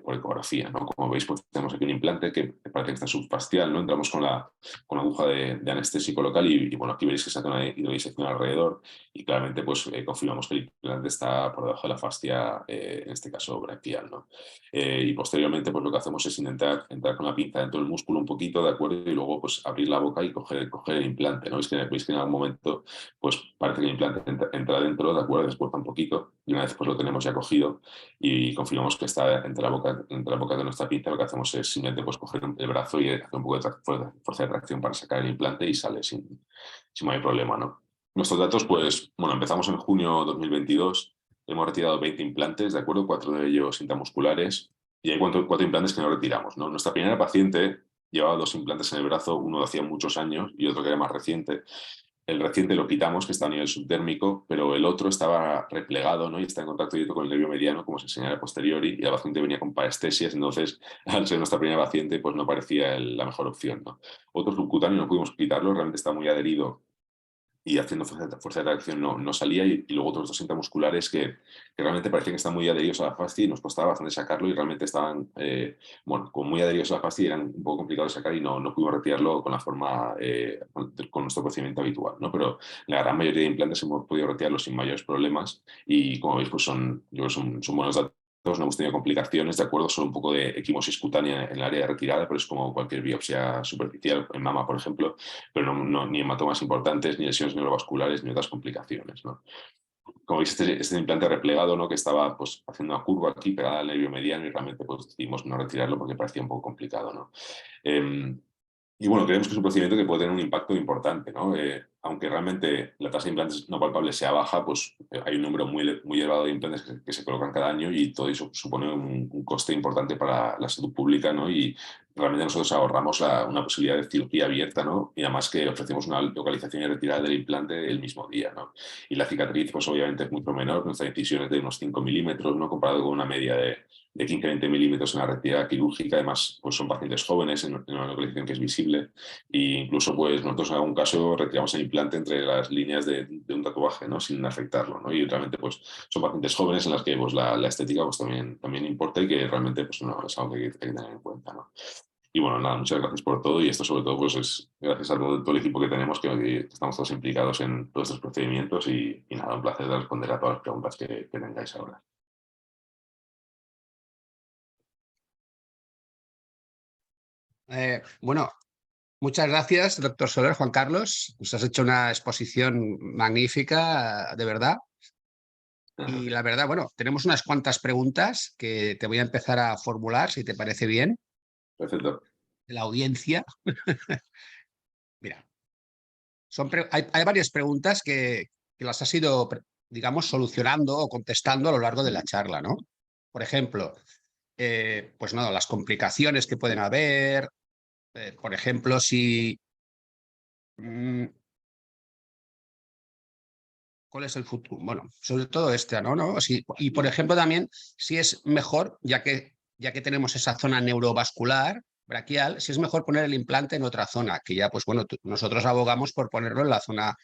por ecografía, ¿no? Como veis, pues tenemos aquí un implante que parece que está subfascial, ¿no? Entramos con la aguja de anestésico local y bueno, aquí veréis que se hace una hidrodisección alrededor y claramente pues confirmamos que el implante está por debajo de la fascia, en este caso braquial, ¿no? Y posteriormente pues lo que hacemos es intentar entrar con la pinza dentro del músculo un poquito, ¿de acuerdo? Y luego pues abrir la boca y coger el implante, ¿no? Veis que en algún momento pues parece que el implante entra dentro, ¿de acuerdo? Después un poquito y una vez pues lo tenemos ya cogido y confirmamos que está entre la boca de nuestra pinza, lo que hacemos es simplemente pues coger el brazo y hacer un poco de fuerza de tracción para sacar el implante y sale sin mayor problema, ¿no? Nuestros datos, pues, bueno, empezamos en junio 2022, hemos retirado 20 implantes, ¿de acuerdo? 4 de ellos intramusculares y hay 4 implantes que no retiramos, ¿no? Nuestra primera paciente llevaba 2 implantes en el brazo, uno de hacía muchos años y otro que era más reciente. El reciente lo quitamos, que está a nivel subdérmico, pero el otro estaba replegado, ¿no? Y está en contacto directo con el nervio mediano, como se señala a posteriori, y la paciente venía con parestesias, entonces, al ser nuestra primera paciente, pues no parecía la mejor opción, ¿no? Otro subcutáneo no pudimos quitarlo, realmente está muy adherido y haciendo fuerza de tracción no salía, y luego otros 2 intramusculares que realmente parecían que están muy adheridos a la fascia y nos costaba bastante sacarlo y realmente estaban, bueno, como muy adheridos a la fascia y eran un poco complicados de sacar y no pudimos retirarlo con la forma, con nuestro procedimiento habitual, ¿no? Pero la gran mayoría de implantes hemos podido retirarlos sin mayores problemas y como veis pues yo creo que son buenos datos. No hemos tenido complicaciones, de acuerdo, solo un poco de equimosis cutánea en el área de retirada, pero es como cualquier biopsia superficial en mama, por ejemplo, pero ni hematomas importantes, ni lesiones neurovasculares, ni otras complicaciones, ¿no? Como veis, este implante replegado, ¿no? Que estaba pues, haciendo una curva aquí pegada al nervio mediano y realmente pues, decidimos no retirarlo porque parecía un poco complicado, ¿no? Y bueno, creemos que es un procedimiento que puede tener un impacto importante, ¿no? Aunque realmente la tasa de implantes no palpables sea baja, pues hay un número muy elevado de implantes que se colocan cada año y todo eso supone un coste importante para la salud pública, ¿no? Y realmente nosotros ahorramos una posibilidad de cirugía abierta, ¿no? Y además que ofrecemos una localización y retirada del implante el mismo día, ¿no? Y la cicatriz, pues obviamente es mucho menor, nuestra incisión es de unos 5 milímetros, ¿no? Comparado con una media de 15-20 milímetros en la retirada quirúrgica. Además, pues son pacientes jóvenes en una localización que es visible e incluso pues nosotros en algún caso retiramos el implante entre las líneas de un tatuaje, ¿no? Sin afectarlo, ¿no? Y realmente pues son pacientes jóvenes en las que pues, la estética pues, también importa y que realmente pues, no, es algo que hay que tener en cuenta, ¿no? Y bueno, nada, muchas gracias por todo y esto sobre todo pues es gracias a todo el equipo que tenemos que estamos todos implicados en todos estos procedimientos y nada, un placer de responder a todas las preguntas que tengáis ahora. Bueno, muchas gracias, doctor Soler, Juan Carlos. Nos has hecho una exposición magnífica, de verdad. Y la verdad, bueno, tenemos unas cuantas preguntas que te voy a empezar a formular, si te parece bien, Perfecto. de la audiencia. Mira, hay varias preguntas que las has ido, digamos, solucionando o contestando a lo largo de la charla, ¿no? Por ejemplo, pues no, las complicaciones que pueden haber, por ejemplo, si... ¿Cuál es el futuro? Bueno, sobre todo ¿no? ¿No? Y por ejemplo también, si es mejor, ya que tenemos esa zona neurovascular, braquial, si es mejor poner el implante en otra zona, que ya, pues bueno, nosotros abogamos por ponerlo en la zona,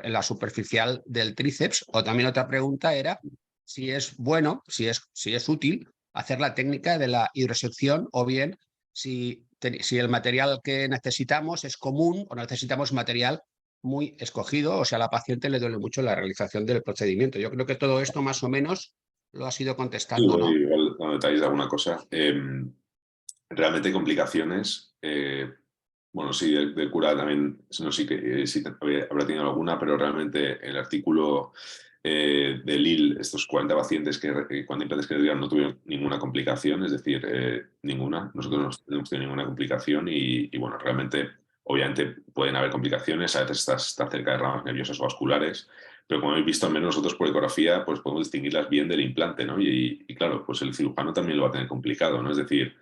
en la superficial del tríceps. O también otra pregunta era si es bueno, si es útil hacer la técnica de la hidrosección o bien si el material que necesitamos es común o necesitamos material muy escogido, o sea, a la paciente le duele mucho la realización del procedimiento. Yo creo que todo esto más o menos lo has ido Sí, contestando, bueno, ¿no? igual no detalles de alguna cosa. Realmente hay complicaciones. Bueno, sí, del cura también, no sé si habrá tenido alguna, pero realmente el artículo de Lille, estos 40 pacientes 40 implantes que no tuvieron ninguna complicación, es decir, ninguna. Nosotros no hemos tenido ninguna complicación y bueno, realmente, obviamente pueden haber complicaciones, a veces estás cerca de ramas nerviosas o vasculares, pero como habéis visto, al menos nosotros por ecografía pues podemos distinguirlas bien del implante, ¿no? Y claro, pues el cirujano también lo va a tener complicado, ¿no? Es decir,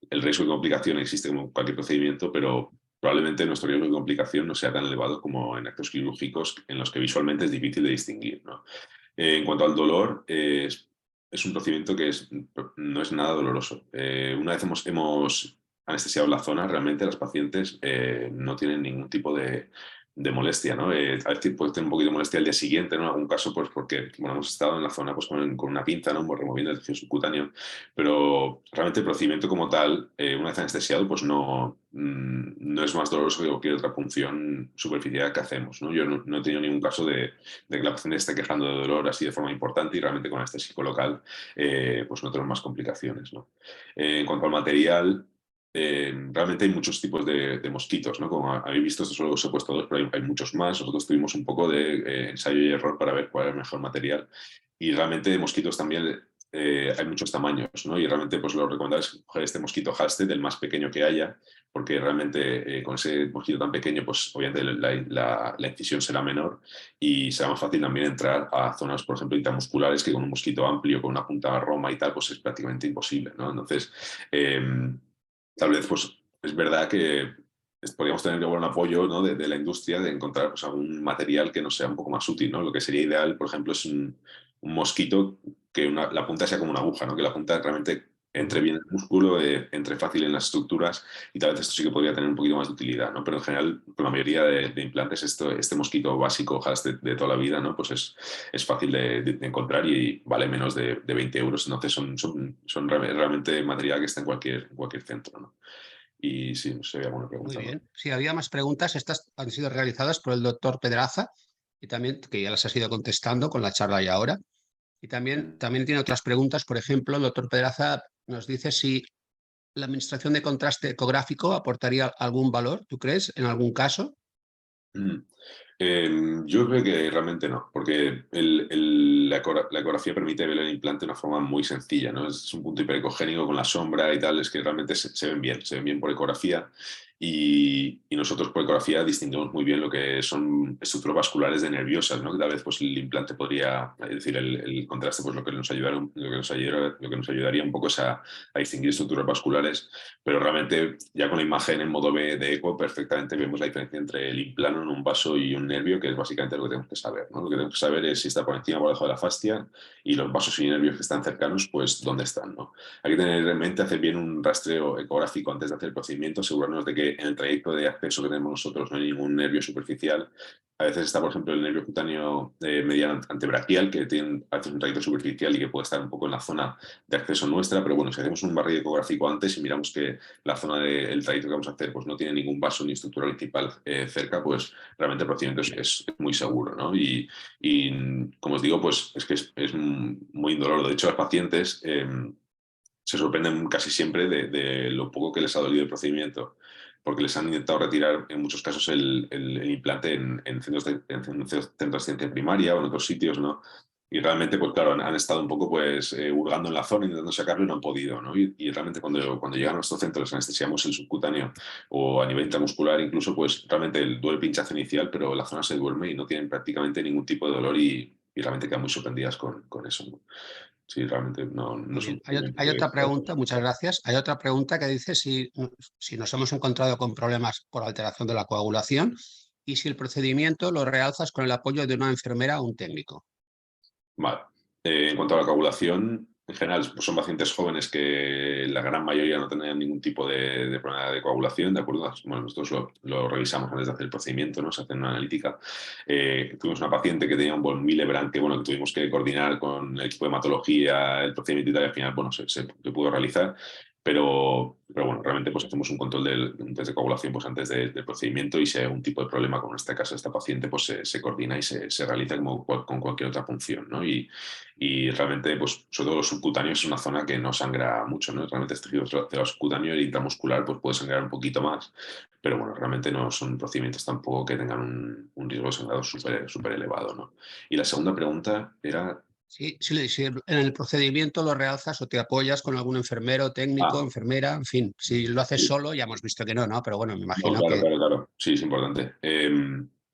el riesgo de complicación existe como en cualquier procedimiento, pero probablemente nuestro riesgo de complicación no sea tan elevado como en actos quirúrgicos en los que visualmente es difícil de distinguir, ¿no? En cuanto al dolor, es un procedimiento que no es nada doloroso. Una vez hemos anestesiado la zona, realmente las pacientes no tienen ningún tipo de molestia, ¿no? A veces puede tener un poquito de molestia al día siguiente, ¿no? En algún caso, pues porque bueno, hemos estado en la zona pues, con una pinza, ¿no? Pues, removiendo el tejido subcutáneo, pero realmente el procedimiento como tal, una vez anestesiado, pues no es más doloroso que cualquier otra punción superficial que hacemos, ¿no? Yo no he tenido ningún caso de que la paciente esté quejando de dolor así de forma importante y realmente con anestésico local, pues no tenemos más complicaciones, ¿no? En cuanto al material, realmente hay muchos tipos de mosquitos, ¿no? Como habéis visto, estos solo os he puesto dos, pero hay muchos más. Nosotros tuvimos un poco de ensayo y error para ver cuál era el mejor material. Y realmente de mosquitos también hay muchos tamaños, ¿no? Y realmente pues lo recomendable es coger este mosquito Halsted, el más pequeño que haya, porque realmente con ese mosquito tan pequeño, pues obviamente la incisión será menor y será más fácil también entrar a zonas, por ejemplo, intramusculares, que con un mosquito amplio, con una punta Roma y tal, pues es prácticamente imposible, ¿no? Entonces, tal vez pues es verdad que podríamos tener un apoyo, ¿no? de la industria de encontrar pues, algún material que nos sea un poco más útil, ¿no? Lo que sería ideal, por ejemplo, es un mosquito que la punta sea como una aguja, ¿no? Que la punta realmente entre Ujú. bien en el músculo, entre fácil en las estructuras y tal vez esto sí que podría tener un poquito más de utilidad, ¿no? Pero en general, con la mayoría de implantes, este mosquito básico Haas de toda la vida, ¿no? Pues es fácil de encontrar y vale menos de 20 euros. Entonces son realmente material que está en cualquier centro, ¿no? Y sí, no sé, había alguna Muy pregunta, ¿no? bien. Si había más preguntas, estas han sido realizadas por el doctor Pedraza y también, que ya las has ido contestando con la charla y ahora. Y también tiene otras preguntas. Por ejemplo, el doctor Pedraza nos dice si la administración de contraste ecográfico aportaría algún valor, ¿tú crees, en algún caso? Mm. Yo creo que realmente no, porque la ecografía permite ver el implante de una forma muy sencilla, ¿no? Es un punto hiperecogénico con la sombra y tal, es que realmente se ven bien por ecografía y nosotros por ecografía distinguimos muy bien lo que son estructuras vasculares de nerviosas, ¿no? Que tal vez pues, el implante podría, es decir, el contraste, pues lo que nos ayudaría un poco es a distinguir estructuras vasculares, pero realmente ya con la imagen en modo B de eco perfectamente vemos la diferencia entre el implano en un vaso y un nervio, que es básicamente lo que tenemos que saber, ¿no? Lo que tenemos que saber es si está por encima o por debajo de la fascia y los vasos y nervios que están cercanos, pues dónde están, ¿no? Hay que tener en mente hacer bien un rastreo ecográfico antes de hacer el procedimiento, asegurarnos de que en el trayecto de acceso que tenemos nosotros no hay ningún nervio superficial. A veces está, por ejemplo, el nervio cutáneo mediano antebraquial, que tiene a veces un trayecto superficial y que puede estar un poco en la zona de acceso nuestra, pero bueno, si hacemos un barrido ecográfico antes y miramos que la zona del trayecto que vamos a hacer pues no tiene ningún vaso ni estructura principal cerca, pues realmente el procedimiento es muy seguro, ¿no? Y, como os digo, pues es que es muy indoloro. De hecho, los pacientes se sorprenden casi siempre de lo poco que les ha dolido el procedimiento, porque les han intentado retirar en muchos casos el implante en centros de ciencia primaria o en otros sitios, ¿no? Y realmente, pues claro, han estado un poco pues hurgando en la zona, intentando sacarlo y no han podido, ¿no? Y realmente cuando llegan a nuestro centro, les anestesiamos el subcutáneo o a nivel intramuscular incluso, pues realmente duele el pinchazo inicial, pero la zona se duerme y no tienen prácticamente ningún tipo de dolor y realmente quedan muy sorprendidas con eso, ¿no? Sí, realmente no Muy es un bien. Hay procedimiento otra que... pregunta, muchas gracias. Hay otra pregunta que dice si nos hemos encontrado con problemas por alteración de la coagulación y si el procedimiento lo realzas con el apoyo de una enfermera o un técnico. Vale. En cuanto a la coagulación, en general, pues son pacientes jóvenes que la gran mayoría no tenían ningún tipo de problema de coagulación, ¿de acuerdo? Bueno, nosotros lo revisamos antes de hacer el procedimiento, ¿no? Se hace una analítica. Tuvimos una paciente que tenía un von Willebrand que, bueno, que tuvimos que coordinar con el equipo de hematología, el procedimiento y tal, y al final, bueno, se pudo realizar. Pero bueno, realmente pues hacemos un control un test de coagulación pues, antes del procedimiento y si hay algún tipo de problema con este caso, esta paciente, pues se coordina y se realiza como con cualquier otra punción, ¿no? Y realmente, pues, sobre todo los subcutáneos es una zona que no sangra mucho, ¿no? Realmente este tejido cerebral subcutáneo, el intramuscular, pues puede sangrar un poquito más, pero bueno, realmente no son procedimientos tampoco que tengan un riesgo de sangrado súper elevado, ¿no? Y la segunda pregunta era... Si en el procedimiento lo realzas o te apoyas con algún enfermero, técnico, Ah, enfermera, en fin, si lo haces sí. solo, ya hemos visto que no, ¿no? Pero bueno, me No, imagino claro, que claro, claro. Sí, es importante.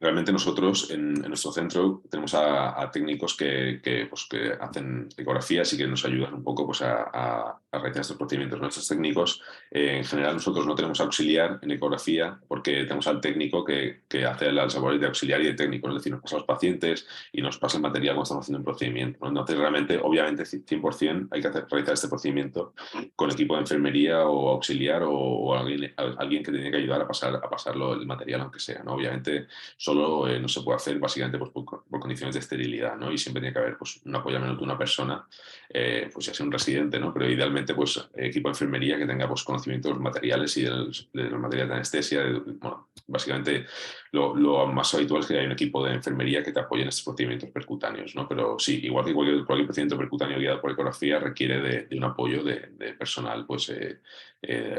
Realmente nosotros en nuestro centro tenemos a técnicos pues, que hacen ecografías y que nos ayudan un poco pues, a realizar estos procedimientos. Nuestros técnicos, en general, nosotros no tenemos auxiliar en ecografía porque tenemos al técnico que hace las labores de auxiliar y de técnico, ¿no? Es decir, nos pasa a los pacientes y nos pasa el material cuando estamos haciendo un procedimiento, ¿no? Entonces, realmente, obviamente, 100% hay que realizar este procedimiento con equipo de enfermería o auxiliar o alguien que tiene que ayudar a pasarlo el material, aunque sea, ¿no? Obviamente solo no se puede hacer básicamente pues, por condiciones de esterilidad, ¿no? Y siempre tiene que haber pues, un apoyo al menos de una persona, pues ya sea un residente, ¿no? Pero idealmente pues equipo de enfermería que tenga pues, conocimientos materiales y de los materiales de anestesia. Bueno, básicamente lo más habitual es que haya un equipo de enfermería que te apoye en estos procedimientos percutáneos, ¿no? Pero sí, igual que cualquier procedimiento percutáneo guiado por ecografía requiere de un apoyo de personal pues,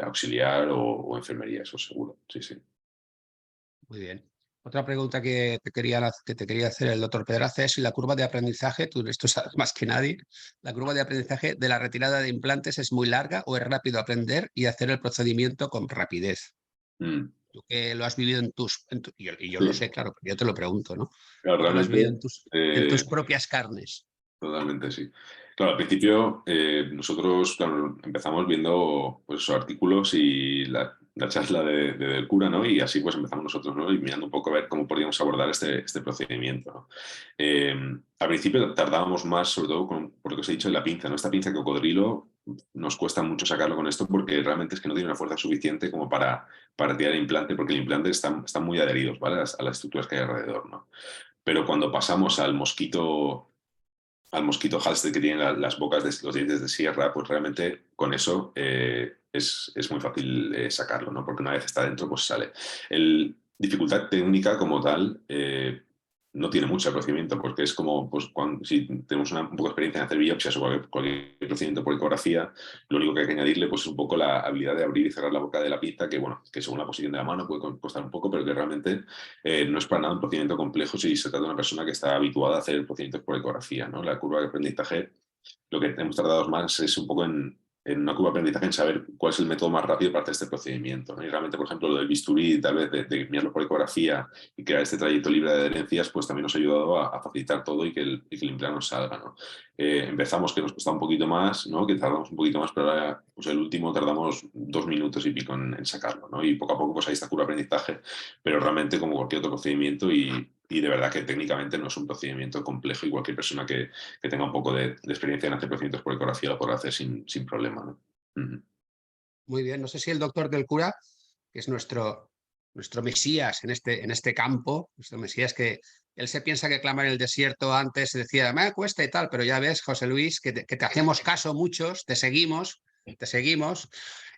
auxiliar o enfermería, eso seguro, sí, sí. Muy bien. Otra pregunta que te quería hacer el doctor Pedraza es si la curva de aprendizaje, tú esto sabes más que nadie, la curva de aprendizaje de la retirada de implantes es muy larga o es rápido aprender y hacer el procedimiento con rapidez. Mm, Tú que lo has vivido y yo lo sí, sé, claro, pero yo te lo pregunto, ¿no? claro, Tú que lo has realmente vivido en eh, tus propias carnes. totalmente, sí. Claro, al principio nosotros claro, empezamos viendo pues, esos artículos y la charla del cura, ¿no? Y así pues empezamos nosotros, ¿no? Y mirando un poco a ver cómo podíamos abordar este procedimiento, ¿no? Al principio tardábamos más, sobre todo por lo que os he dicho de la pinza, ¿no? Esta pinza de cocodrilo nos cuesta mucho sacarlo con esto porque realmente es que no tiene una fuerza suficiente como para tirar el implante, porque el implante están muy adheridos, ¿vale? A las estructuras que hay alrededor, ¿no? Pero cuando pasamos al mosquito halster que tiene las bocas de los dientes de sierra, pues realmente con eso es muy fácil sacarlo, ¿no? Porque una vez está dentro, pues sale. Dificultad técnica como tal no tiene mucho el procedimiento, porque es como pues, si tenemos un poco de experiencia en hacer biopsias o cualquier procedimiento por ecografía, lo único que hay que añadirle pues, es un poco la habilidad de abrir y cerrar la boca de la pinza, que bueno, que según la posición de la mano puede costar un poco, pero que realmente no es para nada un procedimiento complejo si se trata de una persona que está habituada a hacer procedimientos por ecografía, ¿no? La curva de aprendizaje, lo que hemos tardado más es un poco en una curva de aprendizaje en saber cuál es el método más rápido para hacer este procedimiento, ¿no? Y realmente, por ejemplo, lo del bisturí, tal vez de mirarlo por ecografía y crear este trayecto libre de adherencias, pues también nos ha ayudado a facilitar todo y que el implante nos salga, ¿no? Empezamos que nos costaba un poquito más, ¿no? Que tardamos un poquito más, pero ahora pues el último tardamos 2 minutos y pico en sacarlo, ¿no? Y poco a poco pues hay esta curva de aprendizaje, pero realmente como cualquier otro procedimiento y de verdad que técnicamente no es un procedimiento complejo y cualquier persona que tenga un poco de experiencia en hacer procedimientos por ecografía lo podrá hacer sin problema, ¿no? Uh-huh. Muy bien. No sé si el doctor del cura, que es nuestro Mesías en este campo, nuestro Mesías que él se piensa que clama en el desierto antes decía, me cuesta y tal, pero ya ves, José Luis, que te hacemos caso muchos, te seguimos.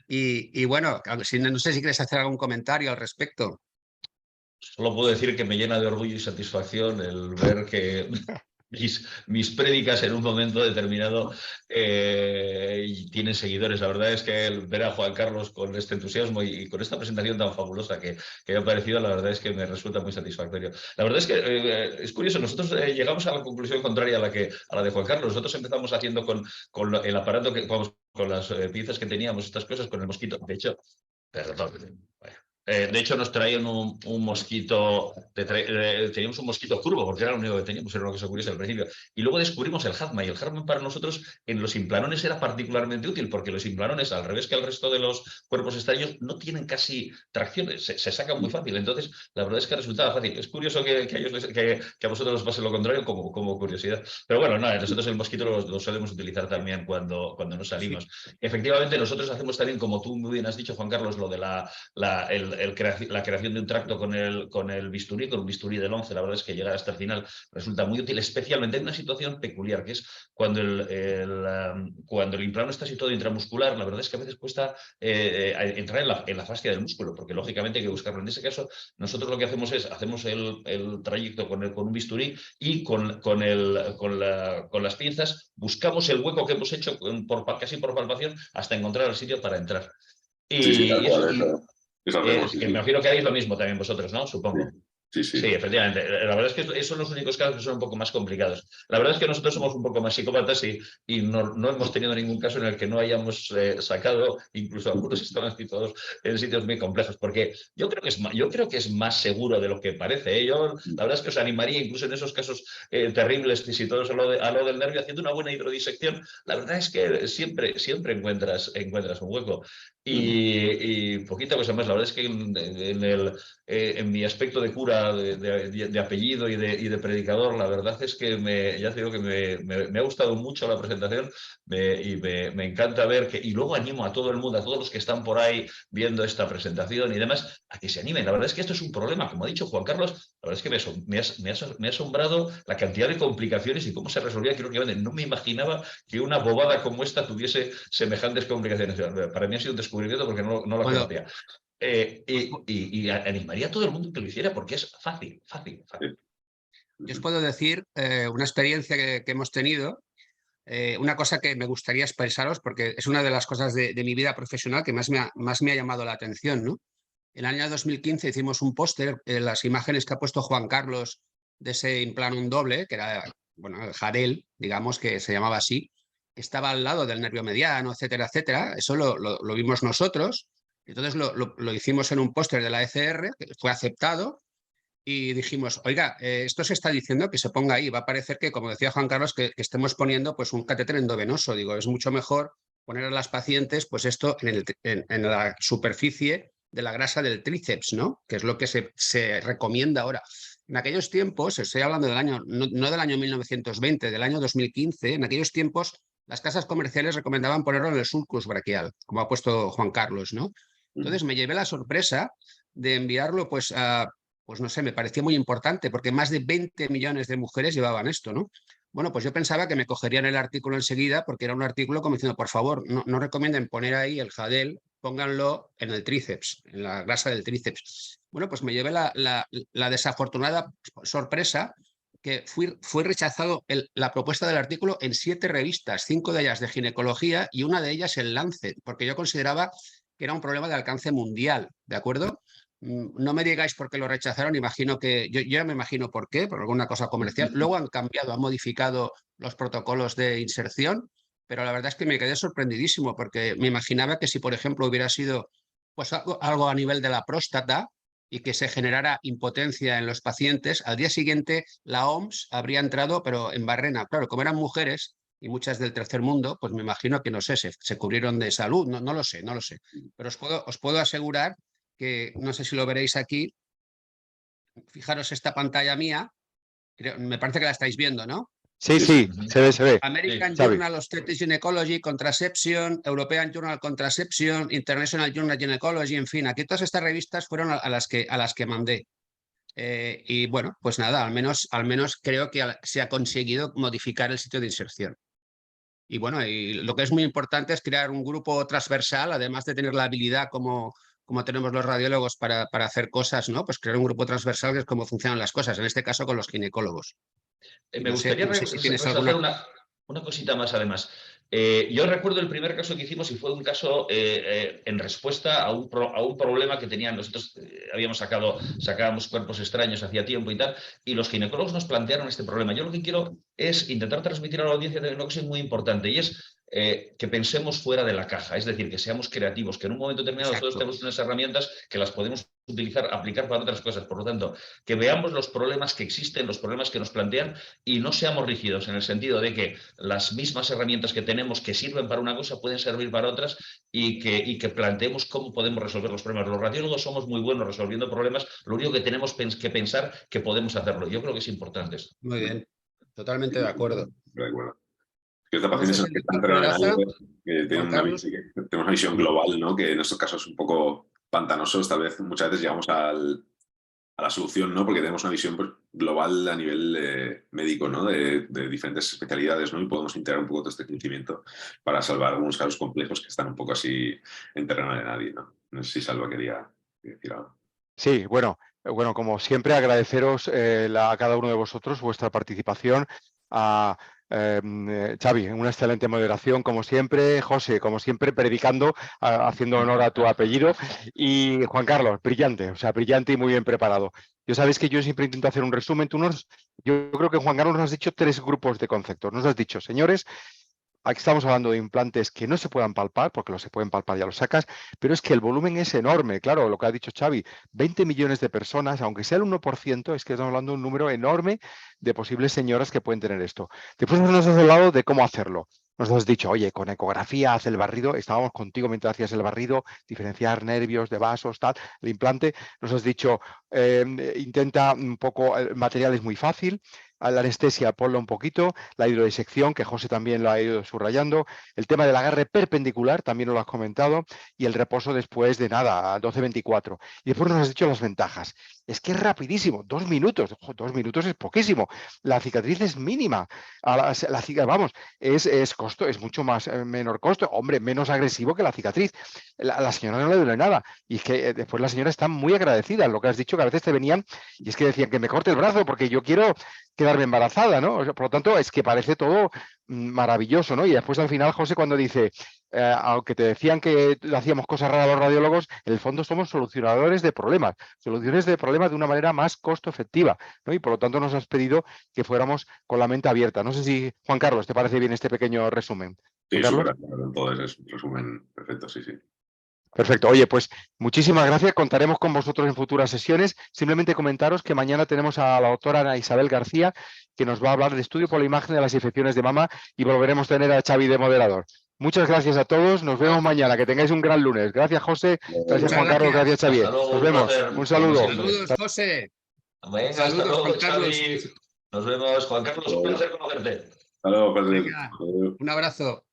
Y bueno, no sé si quieres hacer algún comentario al respecto. Solo puedo decir que me llena de orgullo y satisfacción el ver que mis prédicas en un momento determinado tienen seguidores. La verdad es que el ver a Juan Carlos con este entusiasmo y con esta presentación tan fabulosa que me ha parecido, la verdad es que me resulta muy satisfactorio. La verdad es que es curioso, nosotros llegamos a la conclusión contraria a la de Juan Carlos. Nosotros empezamos haciendo con el aparato, con las piezas que teníamos, estas cosas, con el mosquito. De hecho, perdón, de hecho, nos traían un mosquito, teníamos un mosquito curvo, porque era lo único que teníamos, era lo que se ocurriese al principio. Y luego descubrimos el Hazma, y el Hazma para nosotros en los implanones era particularmente útil, porque los implanones, al revés que el resto de los cuerpos extraños, no tienen casi tracciones, se sacan muy fácil. Entonces, la verdad es que resultaba fácil. Es curioso que a vosotros os pase lo contrario como curiosidad. Pero bueno, no, nosotros el mosquito lo solemos utilizar también cuando nos salimos. Sí. Efectivamente, nosotros hacemos también, como tú muy bien has dicho, Juan Carlos, lo de la creación de un tracto con el bisturí, con un bisturí del 11, la verdad es que llegar hasta el final resulta muy útil, especialmente en una situación peculiar, que es cuando cuando el implante está situado intramuscular, la verdad es que a veces cuesta entrar en la fascia del músculo, porque lógicamente hay que buscarlo. En ese caso, nosotros lo que hacemos es, hacemos el trayecto con un bisturí y con las pinzas buscamos el hueco que hemos hecho casi por palpación hasta encontrar el sitio para entrar. Sí, sí, tal Y eso, cual, eso hacemos, sí, que me sí. imagino que haréis lo mismo también vosotros, ¿no? Sí, Supongo. sí, Sí, sí. efectivamente. La verdad es que esos son los únicos casos que son un poco más complicados. La verdad es que nosotros somos un poco más psicópatas y no hemos tenido ningún caso en el que no hayamos sacado, incluso algunos estaban situados en sitios muy complejos, porque yo creo que es más seguro de lo que parece, ¿eh? Yo la verdad es que os animaría, incluso en esos casos terribles, situados a lo del nervio, haciendo una buena hidrodisección, la verdad es que siempre encuentras un hueco. Y poquita cosa más, la verdad es que en mi aspecto de cura ya de apellido y de predicador, la verdad es que ya te digo que me ha gustado mucho la presentación y me encanta ver que, y luego animo a todo el mundo, a todos los que están por ahí viendo esta presentación y demás, a que se animen. La verdad es que esto es un problema, como ha dicho Juan Carlos, la verdad es que me ha asombrado la cantidad de complicaciones y cómo se resolvía quirúrgicamente. No me imaginaba que una bobada como esta tuviese semejantes complicaciones. Para mí ha sido un descubrimiento porque no la Bueno, conocía. Y animaría a todo el mundo que lo hiciera porque es fácil, fácil, fácil. yo os puedo decir una experiencia que hemos tenido, una cosa que me gustaría expresaros, porque es una de las cosas de mi vida profesional que más me ha llamado la atención, ¿no? En el año 2015 hicimos un póster, las imágenes que ha puesto Juan Carlos de ese implantum doble, que era, bueno, el Jarel, digamos, que se llamaba así, que estaba al lado del nervio mediano, etcétera, etcétera. Eso lo vimos nosotros. Entonces lo hicimos en un póster de la ECR, que fue aceptado, y dijimos, oiga, esto se está diciendo que se ponga ahí. Va a parecer que, como decía Juan Carlos, que estemos poniendo pues, un catéter endovenoso. Digo, es mucho mejor poner a las pacientes pues esto en la superficie de la grasa del tríceps, ¿no? Que es lo que se recomienda ahora. En aquellos tiempos, estoy hablando del año, no del año 1920, del año 2015, en aquellos tiempos las casas comerciales recomendaban ponerlo en el sulcus braquial, como ha puesto Juan Carlos, ¿no? Entonces me llevé la sorpresa de enviarlo pues a, pues no sé, me parecía muy importante porque más de 20 millones de mujeres llevaban esto, ¿no? Bueno, pues yo pensaba que me cogerían el artículo enseguida porque era un artículo como diciendo, por favor, no recomienden poner ahí el Jadel, pónganlo en el tríceps, en la grasa del tríceps. Bueno, pues me llevé la desafortunada sorpresa que fue rechazado la propuesta del artículo en 7 revistas, 5 de ellas de ginecología y una de ellas el Lancet, porque yo consideraba que era un problema de alcance mundial, ¿de acuerdo? No me digáis por qué lo rechazaron, imagino que yo ya me imagino por qué, por alguna cosa comercial. Luego han cambiado, han modificado los protocolos de inserción, pero la verdad es que me quedé sorprendidísimo porque me imaginaba que si, por ejemplo, hubiera sido pues algo a nivel de la próstata y que se generara impotencia en los pacientes, al día siguiente la OMS habría entrado, pero en barrena. Claro, como eran mujeres y muchas del tercer mundo, pues me imagino que, no sé, se cubrieron de salud, no lo sé, no lo sé. Pero os puedo asegurar que, no sé si lo veréis aquí, fijaros esta pantalla mía, me parece que la estáis viendo, ¿no? Sí, sí, se ve, se ve. American Xavi. Journal of Obstetrics Gynecology, Contraception, European Journal Contraception, International Journal Gynecology, en fin, aquí todas estas revistas fueron a las que mandé. Y bueno, pues nada, al menos creo que se ha conseguido modificar el sitio de inserción. Y bueno, y lo que es muy importante es crear un grupo transversal, además de tener la habilidad como tenemos los radiólogos para hacer cosas, ¿no? Pues crear un grupo transversal que es cómo funcionan las cosas, en este caso con los ginecólogos. Me gustaría no sé si tienes resaltar alguna... una cosita más, además. Yo recuerdo el primer caso que hicimos y fue un caso en respuesta a un problema que tenían. Nosotros sacábamos cuerpos extraños hacía tiempo y tal, y los ginecólogos nos plantearon este problema. Yo lo que quiero es intentar transmitir a la audiencia de una cosa muy importante, y es que pensemos fuera de la caja, es decir, que seamos creativos, que en un momento determinado nosotros tenemos unas herramientas que las podemos aplicar para otras cosas. Por lo tanto, que veamos los problemas que existen, los problemas que nos plantean, y no seamos rígidos en el sentido de que las mismas herramientas que tenemos que sirven para una cosa pueden servir para otras, y que planteemos cómo podemos resolver los problemas. Los radiólogos somos muy buenos resolviendo problemas, lo único que tenemos que pensar que podemos hacerlo. Yo creo que es importante esto. Muy bien, totalmente de acuerdo. De acuerdo. Que esta No sé paciente si el están doctor Peraza, tienen Juan Carlos. tenemos una visión global, ¿no? Que en estos casos es un poco pantanosos, tal vez muchas veces llegamos a la solución, ¿no? Porque tenemos una visión pues, global a nivel médico, ¿no? De diferentes especialidades, ¿no? Y podemos integrar un poco todo este conocimiento para salvar algunos casos complejos que están un poco así en terreno de nadie, ¿no? No sé si Salva quería decir algo. Sí, bueno, como siempre, agradeceros a cada uno de vosotros vuestra participación. A Xavi, una excelente moderación, como siempre. José, como siempre, predicando, haciendo honor a tu apellido. Y Juan Carlos, brillante, o sea, brillante y muy bien preparado. Yo sabéis que yo siempre intento hacer un resumen. Yo creo que Juan Carlos nos has dicho 3 grupos de conceptos. Nos has dicho, señores, aquí estamos hablando de implantes que no se puedan palpar, porque los se pueden palpar ya los sacas, pero es que el volumen es enorme, claro, lo que ha dicho Xavi, 20 millones de personas, aunque sea el 1%, es que estamos hablando de un número enorme de posibles señoras que pueden tener esto. Después nos has hablado de cómo hacerlo. Nos has dicho, oye, con ecografía haz el barrido, estábamos contigo mientras hacías el barrido, diferenciar nervios de vasos, tal, el implante. Nos has dicho, intenta un poco, el material es muy fácil, a la anestesia ponlo un poquito, la hidrodisección, que José también lo ha ido subrayando, el tema del agarre perpendicular, también nos lo has comentado, y el reposo después de nada, a 12-24. Y después nos has dicho las ventajas. Es que es rapidísimo, 2 minutos, 2 minutos es poquísimo, la cicatriz es mínima, vamos, es costo, es mucho más menor costo, hombre, menos agresivo que la cicatriz. La señora no le duele nada. Y es que después la señora está muy agradecida. Lo que has dicho, que a veces te venían y es que decían que me corte el brazo porque yo quiero quedarme embarazada, ¿no? O sea, por lo tanto, es que parece todo maravilloso, ¿no? Y después al final, José, cuando dice, aunque te decían que hacíamos cosas raras los radiólogos, en el fondo somos solucionadores de problemas de una manera más costo efectiva, ¿no? Y por lo tanto nos has pedido que fuéramos con la mente abierta. No sé si, Juan Carlos, ¿te parece bien este pequeño resumen? Sí, Carlos. súper aclarado todo, es un resumen perfecto, sí, sí. Perfecto. Oye, pues muchísimas gracias. Contaremos con vosotros en futuras sesiones. Simplemente comentaros que mañana tenemos a la doctora Ana Isabel García, que nos va a hablar del estudio por la imagen de las infecciones de mama, y volveremos a tener a Xavi de moderador. Muchas gracias a todos. Nos vemos mañana. Que tengáis un gran lunes. Gracias, José. Gracias, Muchas Juan Carlos. gracias. Gracias, Xavi. Hasta luego, Nos un vemos. placer, Un como saludo. siempre. Saludos, José. Venga, hasta Saludos, luego, Juan Carlos. Xavi. Nos vemos, Juan Carlos, un placer conocerte. Hasta luego, Pedro. Venga, un abrazo.